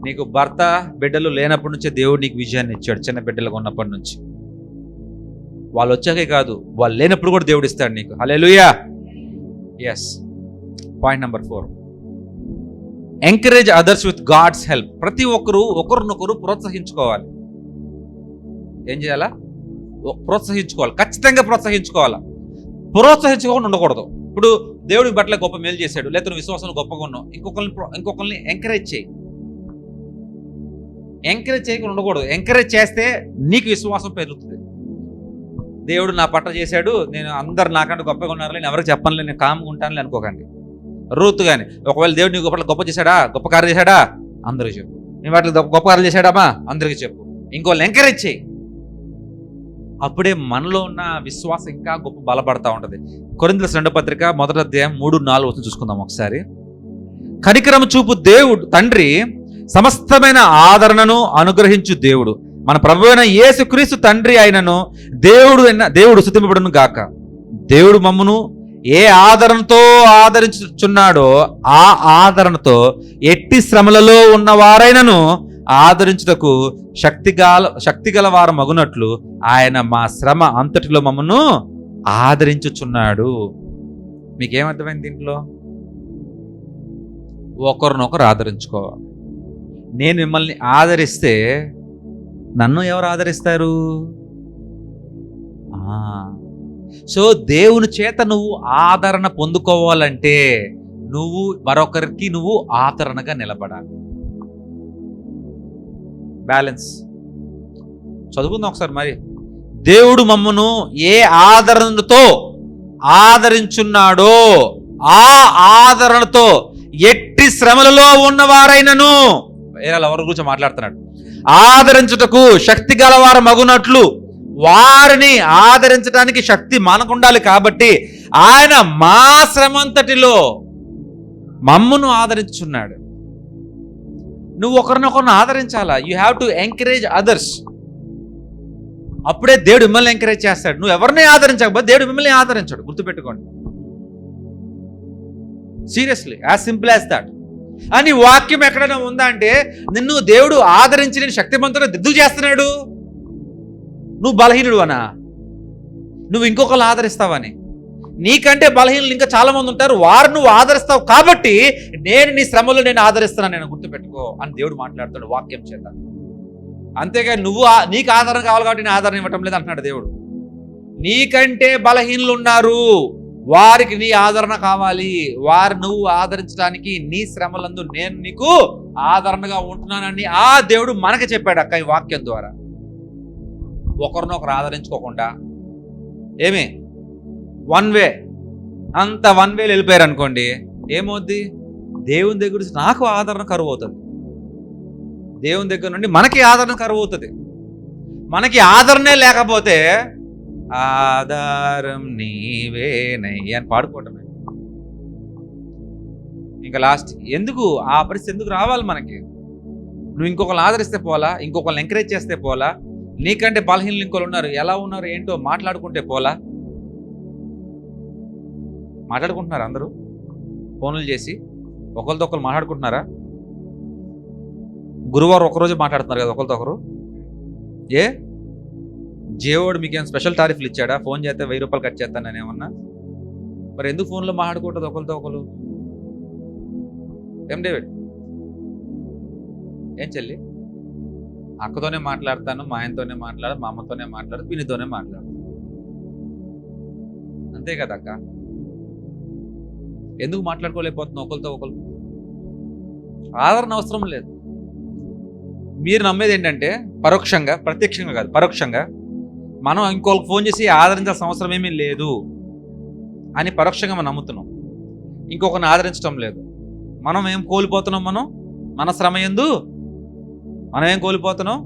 నీకు భర్త బిడ్డలు లేనప్పటి నుంచే దేవుడు నీకు విజయాన్ని ఇచ్చాడు. చిన్న బిడ్డలుగా ఉన్నప్పటి నుంచి. వాళ్ళు వచ్చాకే కాదు, వాళ్ళు లేనప్పుడు కూడా దేవుడు ఇస్తాడు నీకు. Hallelujah. Yes. Point number 4, encourage others with God's help. ప్రతి ఒక్కరు ఒకరినొకరు ప్రోత్సహించుకోవాలి. ఏం చేయాలా? ప్రోత్సహించుకోవాలి. ఖచ్చితంగా ప్రోత్సహించుకోవాలా. ప్రోత్సహించుకోకుండా ఉండకూడదు. ఇప్పుడు దేవుడికి బట్టలే గొప్ప మేలు చేశాడు, లేకపోతే నువ్వు విశ్వాసంలో గొప్పగా ఉన్నావు, ఇంకొకరిని ఎంకరేజ్ చేయి. ఎంకరేజ్ చేయకుండా ఉండకూడదు. ఎంకరేజ్ చేస్తే నీకు విశ్వాసం పెరుగుతుంది. దేవుడు నా పట్ల చేశాడు, నేను అందరు నాకంటే గొప్పగా ఉన్నారు, నేను ఎవరికి చెప్పనులే, నేను కామ్గా ఉంటానులే అనుకోకండి. రూతు కానీ ఒకవేళ దేవుడు నీకు పట్ల గొప్ప చేశాడా, గొప్ప కార్యం చేశాడా, అందరికీ చెప్పు. నీ వాటికి గొప్ప కార్యం చేశాడామా, అందరికీ చెప్పు. ఇంకోళ్ళు ఎంకరేజ్ చేయి. అప్పుడే మనలో ఉన్న విశ్వాసం ఇంకా గొప్ప బలపడతా ఉంటుంది. కొరింథీయుల 2వ పత్రిక 1వ అధ్యాయం 3-4 చూసుకుందాం ఒకసారి. కనికరము చూపు దేవుడు తండ్రి సమస్తమైన ఆదరణను అనుగ్రహించు దేవుడు, మన ప్రభువైన యేసుక్రీస్తు తండ్రి అయినను దేవుడు స్తుతింపబడును గాక. దేవుడు మమ్మును ఏ ఆదరణతో ఆదరించుచున్నాడో ఆ ఆదరణతో ఎట్టి శ్రమలలో ఉన్నవారైనను ఆదరించుటకు శక్తిగల వారు మగునట్లు ఆయన మా శ్రమ అంతటిలో మమ్మను ఆదరించుచున్నాడు. మీకేమర్థమైంది? దీంట్లో ఒకరినొకరు ఆదరించుకోవాలి. నేను మిమ్మల్ని ఆదరిస్తే నన్ను ఎవరు ఆదరిస్తారు? సో దేవుని చేత నువ్వు ఆదరణ పొందుకోవాలంటే నువ్వు మరొకరికి నువ్వు ఆదరణగా నిలబడాలి. బ్యాలెన్స్ చదువుకుందాం ఒకసారి. మరి దేవుడు మమ్మను ఏ ఆదరణతో ఆదరించున్నాడో ఆ ఆదరణతో ఎట్టి శ్రమలలో ఉన్నవారైనను, వేరే ఎవరి గురించి మాట్లాడుతున్నాడు, ఆదరించుటకు శక్తి గలవారు మగునట్లు. వారిని ఆదరించడానికి శక్తి మనకుండాలి కాబట్టి ఆయన మా శ్రమంతటిలో మమ్మును ఆదరించున్నాడు. నువ్వు ఒకరినొకరిని ఆదరించాలా. You have to encourage others. అప్పుడే దేవుడు మిమ్మల్ని ఎంకరేజ్ చేస్తాడు. నువ్వు ఎవరిని ఆదరించకపోతే దేవుడు మిమ్మల్ని ఆదరించాడు. గుర్తుపెట్టుకోండి. Seriously, as simple as that. అని వాక్యం ఎక్కడైనా ఉందా అంటే నిన్ను దేవుడు ఆదరించి నేను శక్తిమంతుడు ఎందుకు చేస్తున్నాడు? నువ్వు బలహీనుడు అనా? నువ్వు ఇంకొకరు ఆదరిస్తావని? నీకంటే బలహీనులు ఇంకా చాలా మంది ఉంటారు, వారు నువ్వు ఆదరిస్తావు కాబట్టి నేను నీ శ్రమలో నేను ఆదరిస్తున్నాను, నేను గుర్తుపెట్టుకో అని దేవుడు మాట్లాడుతాడు వాక్యం చేత. అంతేగాని నీకు ఆదరణ కావాలి కాబట్టి నేను ఆదరణ ఇవ్వటం లేదు అంటున్నాడు దేవుడు. నీకంటే బలహీనులు ఉన్నారు, వారికి నీ ఆదరణ కావాలి. వారు నువ్వు ఆదరించడానికి నీ శ్రమలందు నేను నీకు ఆదరణగా ఉంటున్నానని ఆ దేవుడు మనకి చెప్పాడు అక్క ఈ వాక్యం ద్వారా. ఒకరినొకరు ఆదరించుకోకుండా ఏమి వన్ వే వెళ్ళిపోయారు అనుకోండి, ఏమవుద్ది? దేవుని దగ్గర నుంచి నాకు ఆదరణ కరువు అవుతుంది, దేవుని దగ్గర నుండి మనకి ఆదరణ కరువు అవుతుంది. మనకి ఆదరణే లేకపోతే ఆధారం నీవేనయ్య అని పాడుకోవటమే. ఇంకా లాస్ట్ ఎందుకు ఆ పరిస్థితి ఎందుకు రావాలి మనకి? నువ్వు ఇంకొకరిని ఆదరిస్తే పోలా, ఇంకొకరిని ఎంకరేజ్ చేస్తే పోలా, నీకంటే బలహీనలు ఇంకోళ్ళు ఉన్నారు, ఎలా ఉన్నారు ఏంటో మాట్లాడుకుంటే పోలా. మాట్లాడుకుంటున్నారు అందరూ ఫోన్లు చేసి, ఒకరితో ఒకరు మాట్లాడుకుంటున్నారా? గురువారం ఒకరోజు మాట్లాడుతున్నారు కదా ఒకరితో ఒకరు. జియోడు మీకేం స్పెషల్ టారిఫ్లు ఇచ్చాడా? ఫోన్ చేస్తే 1000 రూపాయలు కట్ చేస్తాను నేను ఏమన్నా? మరి ఎందుకు ఫోన్లో మాట్లాడుకుంటుంది ఒకరితో ఒకరు? ఏం డేవిడ్, ఏం చెల్లి? అక్కతోనే మాట్లాడతాను, మా ఆయనతోనే మాట్లాడు, మా అమ్మతోనే మాట్లాడు, పిన్నితోనే మాట్లాడు, అంతే కదా అక్క. ఎందుకు మాట్లాడుకోలేకపోతున్నాం ఒకరితో ఒకరు? ఆదరణ అవసరం లేదు. మీరు నమ్మేది ఏంటంటే పరోక్షంగా, ప్రత్యక్షంగా కాదు, పరోక్షంగా మనం ఇంకొకరికి ఫోన్ చేసి ఆదరించాల్సిన అవసరం ఏమీ లేదు అని పరోక్షంగా మనం నమ్ముతున్నాం. ఇంకొకరిని ఆదరించడం లేదు. మనం ఏం కోల్పోతున్నాం? మన శ్రమ యందు మనం ఏం కోల్పోతున్నాం?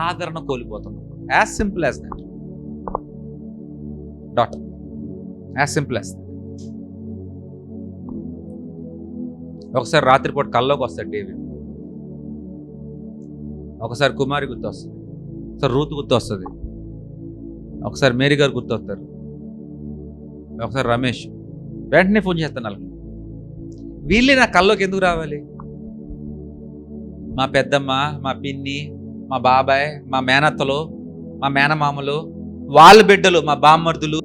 ఆదరణ కోల్పోతున్నాం. As simple as that. That. As simple as that. ఒకసారి రాత్రిపూట కల్లోకి వస్తాడు డేవిడ్, ఒకసారి కుమారి గుర్తు వస్తుంది, ఒకసారి రూత్ గుర్తు వస్తుంది, ఒకసారి మేరీ గారు గుర్తు వస్తారు, ఒకసారి రమేష్. వెంటనే ఫోన్ చేస్తాను వాళ్ళకి. వీళ్ళే నా కల్లోకి ఎందుకు రావాలి? మా పెద్దమ్మ, మా పిన్ని, మా బాబాయ్, మా మేనత్తలు, మా మేనమామలు, వాళ్ళ బిడ్డలు, మా బామ్మర్దులు,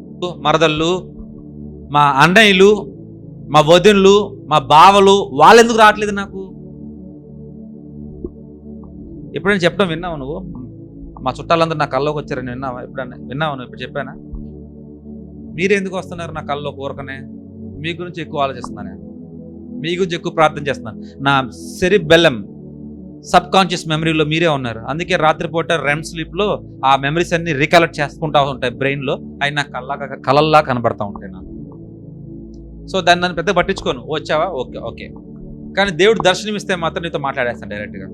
మరదళ్ళు, మా అన్నయ్యలు, మా వదినలు, మా బావలు, వాళ్ళు ఎందుకు రావట్లేదు నాకు? ఎప్పుడైనా చెప్పడం విన్నావు నువ్వు? మా చుట్టాలందరూ నా కల్లోకి వచ్చారని విన్నావా? ఎప్పుడన్నా విన్నావు నువ్వు? ఇప్పుడు చెప్పానా? మీరెందుకు వస్తున్నారు నా కల్లో కోరకనే? మీ గురించి ఎక్కువ ఆలోచిస్తున్నాను, మీ గురించి ఎక్కువ ప్రార్థన చేస్తున్నాను. నా సెరిబెల్లం, సబ్ కాన్షియస్ మెమరీలో మీరే ఉన్నారు. అందుకే రాత్రిపూట రెమ్ స్లీప్లో ఆ మెమరీస్ అన్ని రికలెక్ట్ చేసుకుంటూ ఉంటాయి బ్రెయిన్లో. అవి నాకు కలల్లా కనబడతా ఉంటాయి నాకు. సో దాన్ని నన్ను పెద్ద పట్టించుకోను. వచ్చావా, ఓకే ఓకే. కానీ దేవుడు దర్శనం ఇస్తే మాత్రం నీతో మాట్లాడేస్తాను డైరెక్ట్గా.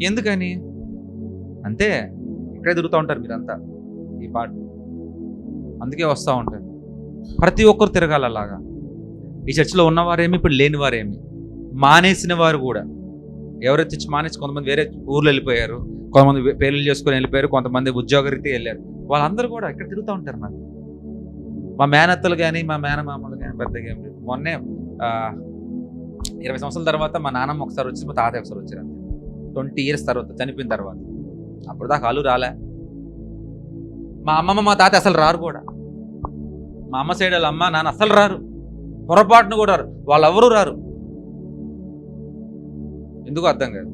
ఎందుకని? అంతే, ఇక్కడే తిరుగుతూ ఉంటారు మీరంతా ఈ పాట. అందుకే వస్తూ ఉంటారు. ప్రతి ఒక్కరు తిరగాలి అలాగా. ఈ చర్చిలో ఉన్నవారేమి, ఇప్పుడు లేని వారేమి, మానేసిన వారు కూడా. ఎవరైతే తెచ్చి మానేసి కొంతమంది వేరే ఊర్లో వెళ్ళిపోయారు, కొంతమంది పెళ్లి చేసుకొని వెళ్ళిపోయారు, కొంతమంది ఉద్యోగరీతి వెళ్ళారు. వాళ్ళందరూ కూడా ఇక్కడ తిరుగుతూ ఉంటారు. నాకు మా మేనత్తలు కానీ మా మేనమామలు కానీ పెద్దగా ఏం లేదు. మొన్నే 20 సంవత్సరాల తర్వాత మా నాన్నమ్మ ఒకసారి వచ్చి, మా తాతయ్య ఒకసారి వచ్చారు. 20 years తర్వాత, చనిపోయిన తర్వాత. అప్పుడు దాకా వాళ్ళు రాలే. మా అమ్మమ్మ మా తాత అసలు రారు కూడా. మా అమ్మ సైడ్ వాళ్ళ అమ్మ నాన్న అసలు రారు, పొరపాటును కూడా రారు. వాళ్ళు ఎవరు రారు, ఎందుకు అర్థం కాదు.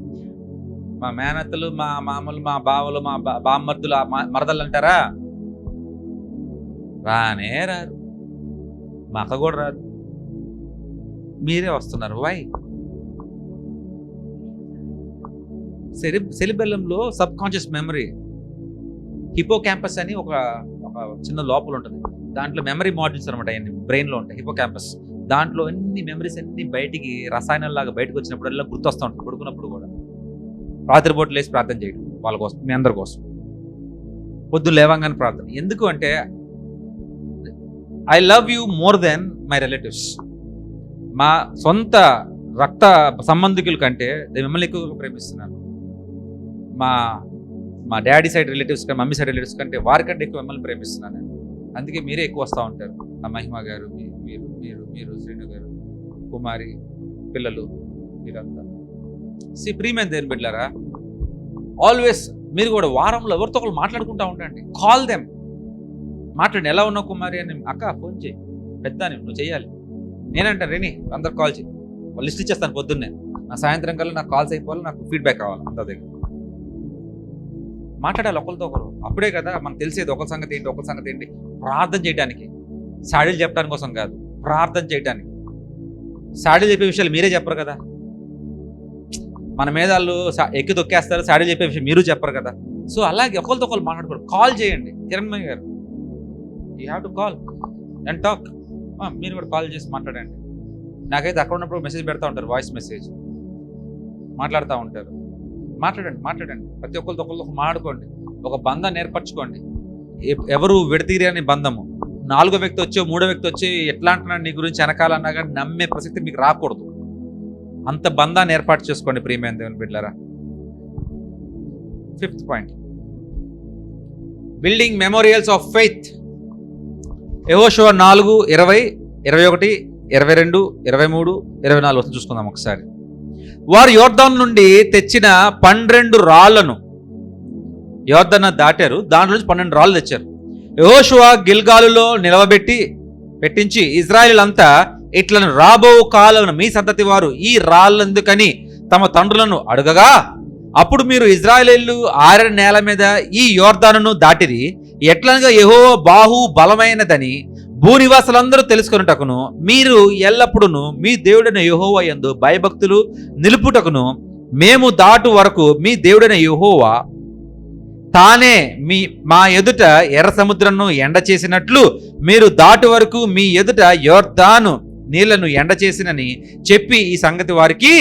మా మేనత్తలు, మా మామలు, మా బావలు, మా బామ్మర్దులు, మరదలు అంటారా, రానే రారు. మా అక్క కూడా రాదు. మీరే వస్తున్నారు. వై? సెరిబెల్లంలో subconscious memory, hippocampus అని ఒక చిన్న లోపల ఉంటుంది. దాంట్లో మెమరీ మాడ్యూల్స్ అనమాట, అన్ని బ్రెయిన్లో ఉంటాయి. హిపో క్యాంపస్ దాంట్లో అన్ని మెమరీస్ అన్ని బయటికి రసాయనాల్లాగా బయటకు వచ్చినప్పుడల్లా గుర్తొస్తూ ఉంటాయి. పడుకున్నప్పుడు కూడా రాత్రిపూట లేచి ప్రార్థన చేయడం వాళ్ళ కోసం, మీ అందరి కోసం. పొద్దున్న లేవంగానే ప్రార్థన. ఎందుకు అంటే I love you more than my relatives. మా సొంత రక్త సంబంధికుల కంటే మిమ్మల్ని ఎక్కువగా ప్రేమిస్తున్నాను. మా డాడీ సైడ్ రిలేటివ్స్ కంటే, మమ్మీ సైడ్ రిలేటివ్స్ కంటే వారికంటే ఎక్కువ మిమ్మల్ని ప్రేమిస్తున్నాను నేను. అందుకే మీరే ఎక్కువ వస్తూ ఉంటారు. ఆ మహిమ గారు, మీరు మీరు మీరు శ్రీను గారు, కుమారి, పిల్లలు, మీరంతా. ప్రియమైన దేవుని బిడ్డలారా, ఆల్వేస్ మీరు కూడా వారంలో ఎవరితో ఒకరు మాట్లాడుకుంటూ ఉండండి. కాల్ దెమ్, మాట్లాడండి. ఎలా ఉన్నావు కుమారి అని, అక్క ఫోన్ చేయి, పెద్ద నువ్వు చేయాలి. నేనంటే రేని అందరు కాల్ చేయి, లిస్ట్ ఇచ్చేస్తాను పొద్దున్నే. నా సాయంత్రం కల్లా నాకు కాల్స్ అయిపోవాలి, నాకు ఫీడ్బ్యాక్ కావాలి. అంత దగ్గర మాట్లాడాలి ఒకరితో ఒకరు. అప్పుడే కదా మనకు తెలిసేది ఒకరి సంగతి ఏంటి, ఒకరి సంగతి ఏంటి. ప్రార్థన చేయడానికి, సాడీలు చెప్పడానికి కోసం కాదు, ప్రార్థన చేయడానికి. సాడీలు చెప్పే విషయాలు మీరే చెప్పరు కదా. మన మీద వాళ్ళు ఎక్కి తొక్కేస్తారు, సాడీలు చెప్పే విషయం మీరు చెప్పరు కదా. సో అలాగే ఒకరితో ఒకరు మాట్లాడుకోరు. కాల్ చేయండి. కిరణ్మయ్య గారు, you have to call and talk. మీరు కూడా కాల్ చేసి మాట్లాడండి. నాకైతే అక్కడ ఉన్నప్పుడు మెసేజ్ పెడతా ఉంటారు, వాయిస్ మెసేజ్ మాట్లాడుతూ ఉంటారు. మాట్లాడండి. ప్రతి ఒక్కరితో ఒకరితో మాట్లాడుకోండి. ఒక బంధాన్ని ఏర్పరచుకోండి. ఎవరు విడతీరే అని బంధము. 4వ వ్యక్తి వచ్చి 3వ వ్యక్తి వచ్చి ఎట్లా అంటున్నాడు నీ గురించి వెనకాలన్నా కానీ నమ్మే ప్రసక్తి మీకు రాకూడదు. అంత బంధాన్ని ఏర్పాటు చేసుకోండి ప్రియమైన దేవుని బిడ్డలారా. 5th point, building memorials of faith. యెహోషువ 4:20, 21, 22, 23, 24 చూసుకుందాం ఒకసారి. వారు యోర్దాను నుండి తెచ్చిన 12 రాళ్లను, యోర్దాను దాటారు, దాంట్లో నుంచి 12 రాళ్ళు తెచ్చారు. యెహోషువ గిల్గాలులో పెట్టించి ఇశ్రాయేలీయులంతా ఇట్లను రాబో కాలమున మీ సంతతి వారు ఈ రాళ్ళెందుకని తమ తండ్రులను అడగగా, అప్పుడు మీరు ఇశ్రాయేలీయులు ఆరిన నేల మీద ఈ యోర్దానును దాటిరి. ఎట్లనగా యెహోవా బాహు బలమైనదని భూనివాసులందరూ తెలుసుకొనుటకును మీరు ఎల్లప్పుడూ మీ దేవుడైన యెహోవా యందు భయభక్తులు నిలుపుటకును మేము దాటు వరకు మీ దేవుడైన యెహోవా తానే మా ఎదుట ఎర్ర సముద్రంను ఎండ చేసినట్లు మీరు దాటు వరకు మీ ఎదుట యోర్దాను నీళ్లను ఎండ చేసినని చెప్పి ఈ సంగతి వారికి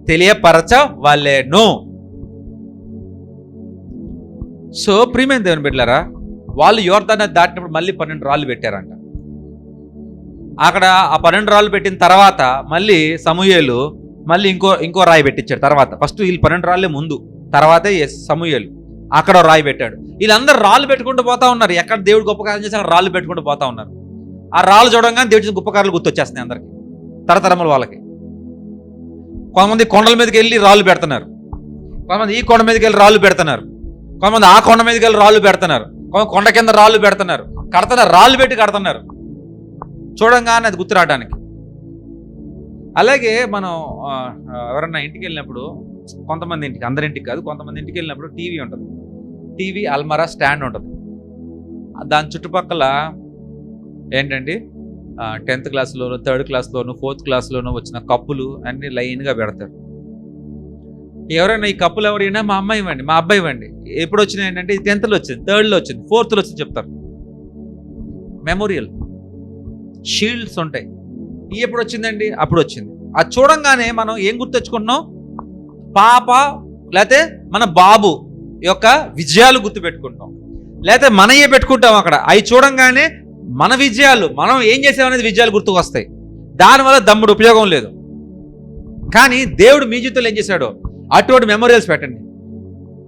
తెలియపరచవలెను. సో ప్రియమైన దేవుని బిడ్డలారా, వాళ్ళు యోర్దాను దాటినప్పుడు మళ్ళీ 12 రాళ్ళు పెట్టారంట. అక్కడ ఆ 12 రాళ్ళు పెట్టిన తర్వాత మళ్ళీ సమూయేలు మళ్ళీ ఇంకో రాయి పెట్టించాడు. తర్వాత ఫస్ట్ వీళ్ళు 12 రాళ్ళే ముందు, తర్వాతే సమూయేలు. అక్కడ రాయి పెట్టాడు. వీళ్ళందరూ రాళ్ళు పెట్టుకుంటూ పోతా ఉన్నారు. ఎక్కడ దేవుడు గొప్ప కార్యం చేసి అక్కడ రాళ్ళు పెట్టుకుంటూ పోతా ఉన్నారు. ఆ రాళ్ళు చూడంగానే దేవుడి గొప్ప కార్యాలు గుర్తొచ్చేస్తున్నాయి అందరికి, తరతరముల వాళ్ళకి. కొంతమంది కొండల మీదకి వెళ్ళి రాళ్ళు పెడుతున్నారు, కొంతమంది ఈ కొండ మీదకి వెళ్ళి రాళ్ళు పెడుతున్నారు, కొంతమంది ఆ కొండ మీదకి వెళ్ళి రాళ్ళు పెడుతున్నారు, కొండ కింద రాళ్ళు పెడుతున్నారు, కడుతున్నారు, రాళ్ళు పెట్టి కడుతున్నారు చూడంగానే అది గుర్తు రావడానికి. అలాగే మనం ఎవరన్నా ఇంటికి వెళ్ళినప్పుడు, కొంతమంది ఇంటికి, అందరింటికి కాదు, కొంతమంది ఇంటికి వెళ్ళినప్పుడు టీవీ ఉంటుంది, టీవీ అల్మరా స్టాండ్ ఉంటుంది. దాని చుట్టుపక్కల ఏంటండి 10th క్లాస్లోను, 3rd క్లాస్లోను, 4th క్లాస్లోను వచ్చిన కప్పులు అన్నీ లైన్గా పెడతారు. ఎవరైనా ఈ కప్పులు ఎవరైనా మా అమ్మాయి ఇవ్వండి, మా అబ్బాయి ఇవ్వండి. ఎప్పుడు వచ్చినాయి ఏంటంటే 10thలో వచ్చింది, 3rdలో వచ్చింది, 4thలో వచ్చింది చెప్తారు. మెమోరియల్ షీల్డ్స్ ఉంటాయి. ఈ ఎప్పుడు వచ్చిందండి? అప్పుడు వచ్చింది. అది చూడంగానే మనం ఏం గుర్తెచ్చుకుంటున్నాం? పాప లేకపోతే మన బాబు యొక్క విజయాలు గుర్తు పెట్టుకుంటాం, లేకపోతే మనయే పెట్టుకుంటాం అక్కడ. అవి చూడంగానే మన విజయాలు, మనం ఏం చేసామనేది విజయాలు గుర్తుకు వస్తాయి. దానివల్ల దమ్ముడు ఉపయోగం లేదు. కానీ దేవుడు మీ జీవితంలో ఏం చేశాడో అటువంటి మెమోరియల్స్ పెట్టండి.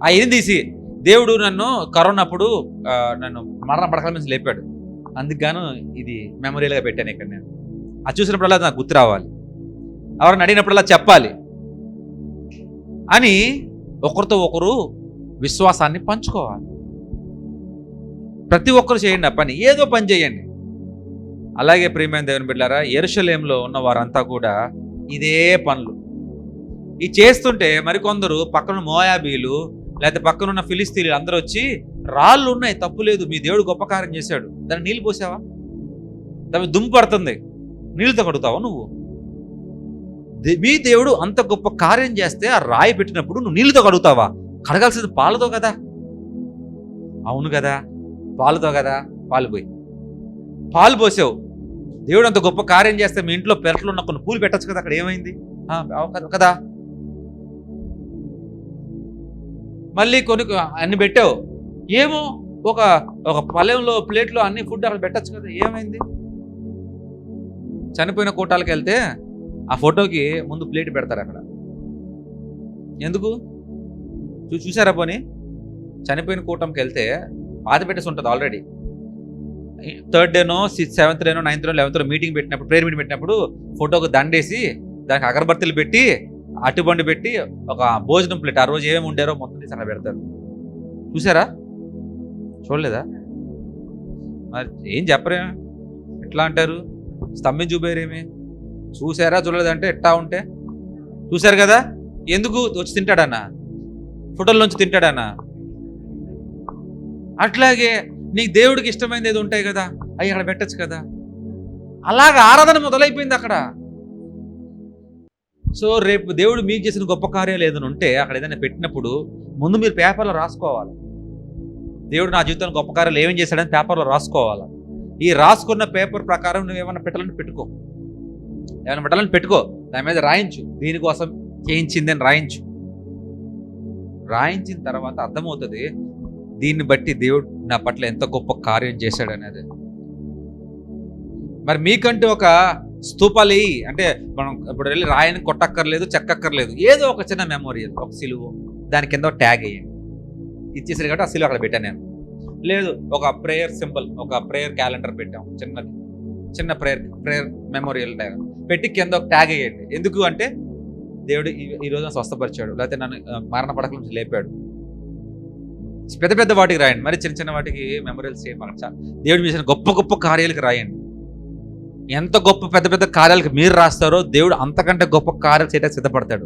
అవన్నీ తీసి, దేవుడు నన్ను కరోనా అప్పుడు నన్ను మరణ పడకల నుంచి లేపాడు, అందుకుగాను ఇది మెమోరియల్గా పెట్టాను ఇక్కడ. నేను అది చూసినప్పుడల్లా నాకు గుర్తు రావాలి, ఎవరిని అడిగినప్పుడల్లా చెప్పాలి అని ఒకరితో ఒకరు విశ్వాసాన్ని పంచుకోవాలి. ప్రతి ఒక్కరు చేయండి ఆ పని, ఏదో పని చేయండి. అలాగే ప్రియమైన దేవుని బిడ్డలారా, యెరూషలేములో ఉన్న వారంతా కూడా ఇదే పనులు ఇది చేస్తుంటే, మరికొందరు పక్కన మోయాబీలు లేకపోతే పక్కనున్న ఫిలిస్తీన్లు అందరూ వచ్చి, రాళ్ళు ఉన్నాయి, తప్పు లేదు, మీ దేవుడు గొప్ప కార్యం చేశాడు, దాన్ని నీళ్ళు పోసావా? దాని దుమ్ము పడుతుంది, నీళ్ళతో కడుగుతావా నువ్వు? మీ దేవుడు అంత గొప్ప కార్యం చేస్తే ఆ రాయి పెట్టినప్పుడు నువ్వు నీళ్ళతో కడుగుతావా? కడగాల్సింది పాలతో కదా. అవును కదా, పాలుతో కదా. పాలు పోసావు. దేవుడు అంత గొప్ప కార్యం చేస్తే మీ ఇంట్లో పెరట్లో ఉన్న కొన్ని పూలు పెట్టచ్చు కదా, అక్కడ ఏమైంది కదా? మళ్ళీ కొన్ని అన్ని పెట్టావు, ఏమో ఒక పళ్ళెంలో ప్లేట్లో అన్ని ఫుడ్ అక్కడ పెట్టచ్చు కదా, ఏమైంది? చనిపోయిన కూటాలకు వెళ్తే ఆ ఫోటోకి ముందు ప్లేట్ పెడతారు అక్కడ. ఎందుకు చూసారా? పోనీ చనిపోయిన కూటంకి వెళ్తే పాత పెట్టేసి ఉంటుంది already. 3rd డేనో 7th డేనో 9th డేనో 11th meeting పెట్టినప్పుడు, ప్రేయర్ మీటింగ్ పెట్టినప్పుడు ఫోటోకి దండేసి దానికి అగరబత్తులు పెట్టి అట్టుబండి పెట్టి ఒక భోజనం ప్లేట్, ఆ రోజు ఏమేమి ఉండారో మొత్తం తీసి అక్కడ పెడతారు. చూసారా? చూడలేదా? మరి ఏం చెప్పరే, ఎట్లా అంటారు? స్తంభం చూపారేమి? చూసారా? చూడలేదంటే ఎట్టా ఉంటే చూశారు కదా. ఎందుకు వచ్చి తింటాడన్నా? ఫోటోల్లోంచి తింటాడన్నా? అట్లాగే నీకు దేవుడికి ఇష్టమైనది ఏది ఉంటాయి కదా, అవి అక్కడ పెట్టచ్చు కదా. అలాగా ఆరాధన మొదలైపోయింది అక్కడ. సో రేపు దేవుడు మీకు చేసిన గొప్ప కార్యాలు ఏదైనా ఉంటే అక్కడ ఏదైనా పెట్టినప్పుడు ముందు మీరు పేపర్లో రాసుకోవాలి. దేవుడు నా జీవితంలో గొప్ప కార్యాలు ఏమేం చేశాడని పేపర్లో రాసుకోవాలి. ఈ రాసుకున్న పేపర్ ప్రకారం నువ్వు ఏమైనా పెట్టాలని పెట్టుకో, ఏమైనా పెట్టాలని పెట్టుకో, దాని మీద రాయించు, దీనికోసం చేయించింది అని రాయించు. రాయించిన తర్వాత అర్థమవుతుంది దీన్ని బట్టి దేవుడు నా పట్ల ఎంత గొప్ప కార్యం చేశాడు అనేది. మరి మీకంటూ ఒక స్తూపాలు అంటే మనం ఇప్పుడు వెళ్ళి రాయని కొట్టక్కర్లేదు, చెక్కక్కర్లేదు, ఏదో ఒక చిన్న మెమోరియల్, ఒక సిలువ, దాని కింద ట్యాగ్ వేయండి. ఇచ్చేసారు కాబట్టి ఆ సిలువ అక్కడ పెట్టాను నేను. లేదు ఒక ప్రేయర్ సింబల్, ఒక ప్రేయర్ క్యాలెండర్ పెట్టాం, చిన్న ప్రేయర్ మెమోరియల్ పెట్టి కింద ఒక ట్యాగ్ వేయండి. ఎందుకు అంటే దేవుడు ఈ రోజున స్వస్థపరిచాడు, లేకపోతే నన్ను మరణ పడకల నుంచి లేపాడు. పెద్ద పెద్ద వాటికి రాయండి, మరి చిన్న చిన్న వాటికి మెమోరియల్స్ చేయమని. దేవుడు చేసిన గొప్ప గొప్ప కార్యాలకు రాయండి. ఎంత గొప్ప పెద్ద పెద్ద కార్యాలకు మీరు రాస్తారో దేవుడు అంతకంటే గొప్ప కార్యాలు చేయడానికి సిద్ధపడతాడు.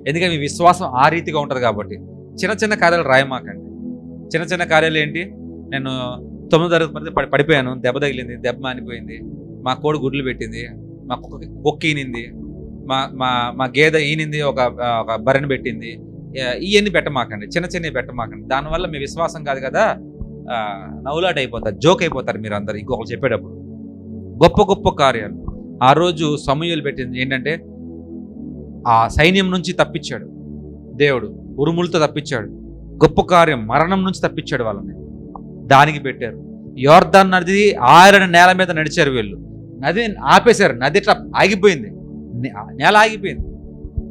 ఎందుకంటే మీ విశ్వాసం ఆ రీతిగా ఉంటుంది కాబట్టి. చిన్న చిన్న కార్యాలు రాయమాకండి. చిన్న చిన్న కార్యాలు ఏంటి? నేను 9వ తరగతి పడిపోయాను, దెబ్బ తగిలింది, దెబ్బ మానిపోయింది, మా కోడి గుడ్లు పెట్టింది, మా కుక్క ఈనింది, మా గేదె ఈనింది, ఒక బర్రెని పెట్టింది, ఇవన్నీ పెట్టమాకండి, చిన్న చిన్నవి పెట్టమాకండి. దానివల్ల మీ విశ్వాసం కాదు కదా, నవ్వులాట అయిపోతారు, జోక్ అయిపోతారు మీరు అందరు ఇంకొకరు చెప్పేటప్పుడు. గొప్ప గొప్ప కార్యాలు ఆ రోజు సమూయేలు పెట్టింది ఏంటంటే, ఆ సైన్యం నుంచి తప్పించాడు దేవుడు, ఉరుములతో తప్పించాడు. గొప్ప కార్యం, మరణం నుంచి తప్పించాడు వాళ్ళని, దానికి పెట్టారు. యోర్దాను నది ఆరిన నేల మీద నడిచారు వీళ్ళు, నది ఆపేశారు, నది ఇట్లా ఆగిపోయింది, నేల ఆగిపోయింది.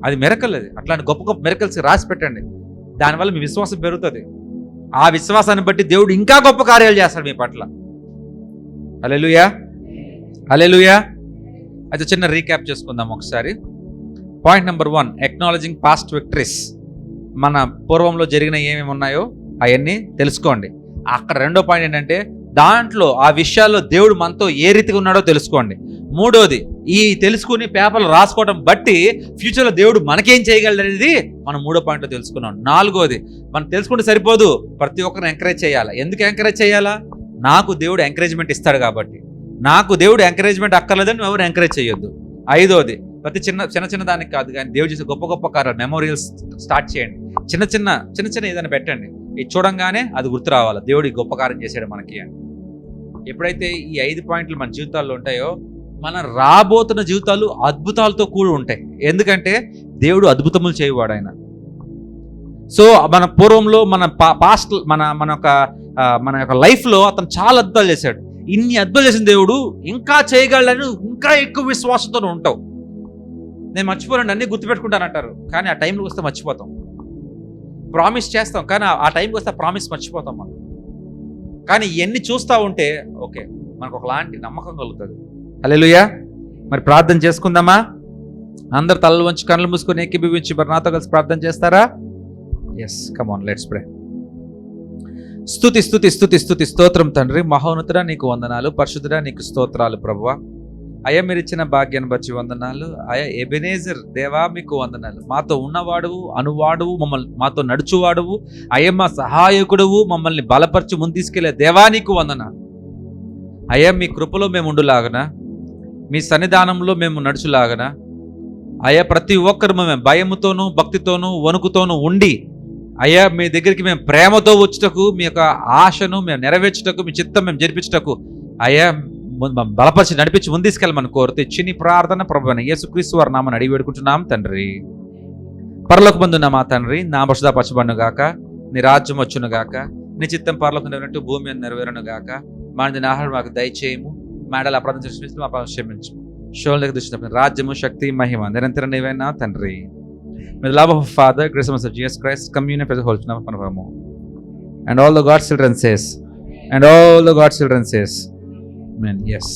అది మిరకల్. అది అట్లాంటి గొప్ప గొప్ప మిరకల్స్ రాసి పెట్టండి, దానివల్ల మీ విశ్వాసం పెరుగుతుంది. ఆ విశ్వాసాన్ని బట్టి దేవుడు ఇంకా గొప్ప కార్యాలు చేస్తాడు మీ పట్ల. హల్లెలూయా, హల్లెలూయా. అయితే చిన్న రీక్యాప్ చేసుకుందాం ఒకసారి. Point number 1, acknowledging past victories. మన పూర్వంలో జరిగిన ఏమేమి ఉన్నాయో అవన్నీ తెలుసుకోండి. అక్కడ రెండో పాయింట్ ఏంటంటే దాంట్లో ఆ విషయాల్లో దేవుడు మనతో ఏ రీతిగా ఉన్నాడో తెలుసుకోండి. మూడోది, ఈ తెలుసుకుని పేపర్లు రాసుకోవడం బట్టి ఫ్యూచర్లో దేవుడు మనకేం చేయగలడనేది మనం మూడో పాయింట్లో తెలుసుకున్నాం. నాలుగోది, మనం తెలుసుకుంటే సరిపోదు, ప్రతి ఒక్కరిని ఎంకరేజ్ చేయాలా. ఎందుకు ఎంకరేజ్ చేయాలా? నాకు దేవుడు ఎంకరేజ్మెంట్ ఇస్తాడు కాబట్టి. నాకు దేవుడు ఎంకరేజ్మెంట్ అక్కర్లేదని ఎవరు ఎంకరేజ్ చేయొద్దు. ఐదోది, ప్రతి చిన్న దానికి కాదు కానీ దేవుడు చేసే గొప్ప గొప్ప కార్యాలు మెమోరియల్స్ స్టార్ట్ చేయండి. చిన్న ఏదైనా పెట్టండి, ఇది చూడంగానే అది గుర్తు రావాలి, దేవుడు గొప్ప కార్యం చేశాడు మనకి అని. ఎప్పుడైతే ఈ 5 పాయింట్లు మన జీవితాల్లో ఉంటాయో మన రాబోతున్న జీవితాలు అద్భుతాలతో కూడి ఉంటాయి. ఎందుకంటే దేవుడు అద్భుతములు చేయవాడు ఆయన. సో మన పూర్వంలో మన పాస్ట్ మన యొక్క లైఫ్లో అతను చాలా అద్భుతాలు చేశాడు. ఇన్ని అద్భుతాలు చేసిన దేవుడు ఇంకా చేయగలడని ఇంకా ఎక్కువ విశ్వాసంతో ఉంటావు. నేను మర్చిపోనండి, అన్నీ గుర్తుపెట్టుకుంటానంటారు, కానీ ఆ టైంకి వస్తే మర్చిపోతాం. ప్రామిస్ చేస్తాం కానీ ఆ టైంకి వస్తే ప్రామిస్ మర్చిపోతాం మనం. కానీ ఇవన్నీ చూస్తూ ఉంటే ఓకే, మనకు ఒకలాంటి నమ్మకం కలుగుతుంది. హల్లెలూయా. మరి ప్రార్థన చేసుకుందామా? అందరు తలలు వంచి కళ్ళు మూసుకొని ఏకీభవించి మరి నాతో కలిసి ప్రార్థన చేస్తారా? Yes, come on, let's pray. స్తుతి స్తుతి స్తుతి స్తుతి స్తోత్రం తండ్రి, మహోన్నతుడా నీకు వందనాలు, పరిశుద్ధుడా నీకు స్తోత్రాలు ప్రభువా. అయ్యా మీరు ఇచ్చిన భాగ్యాన్ని బట్టి వందనాలు. అయ్యా ఎబెనేజర్ దేవా మీకు వందనాలు. మాతో ఉన్నవాడువు, అనువాడువు, మమ్మల్ని మాతో నడుచువాడువు, అయ్యా మా సహాయకుడువు, మమ్మల్ని బలపరిచి ముందు తీసుకెళ్లే దేవా నీకు వందనాలు. అయ్యా మీ కృపలో మేము ఉండులాగన, మీ సన్నిధానంలో మేము నడుచులాగన, అయ్యా ప్రతి ఒక్కరు మేము భయముతోనూ భక్తితోనూ వణుకుతోనూ ఉండి అయ్యా మీ దగ్గరికి మేము ప్రేమతో వచ్చుటకు, మీ యొక్క ఆశను మేము నెరవేర్చుటకు, మీ చిత్తం మేము జరిపించుటకు అయ్యా బలపరిచి నడిపించి ముందు తీసుకెళ్ళమని కోరుతూ చిన్ని ప్రార్థన ప్రభువైన యేసుక్రీస్తు వారి నామమున అడిగి వేడుకుంటున్నాం తండ్రి. పరలోకమందున్న మా తండ్రి, నా పరిశుద్ధ పరచబడును గాక, నీ రాజ్యం వచ్చును గాక, నీ చిత్తం పరలోకం నెరవేరినట్టు భూమి మీద నెరవేరును గాక. మా దిన ఆహారం మాకు దయచేయము, మేడలు అపరాధం చేసి మా పాపం క్షమించు. శోధన దగ్గర దృష్టి రాజ్యము శక్తి మహిమ నిరంతరం నీవేనా తండ్రి. May the love of Father, grace of Jesus Christ, communion of the Holy Spirit forevermore. And all the God's children says, Amen. Yes.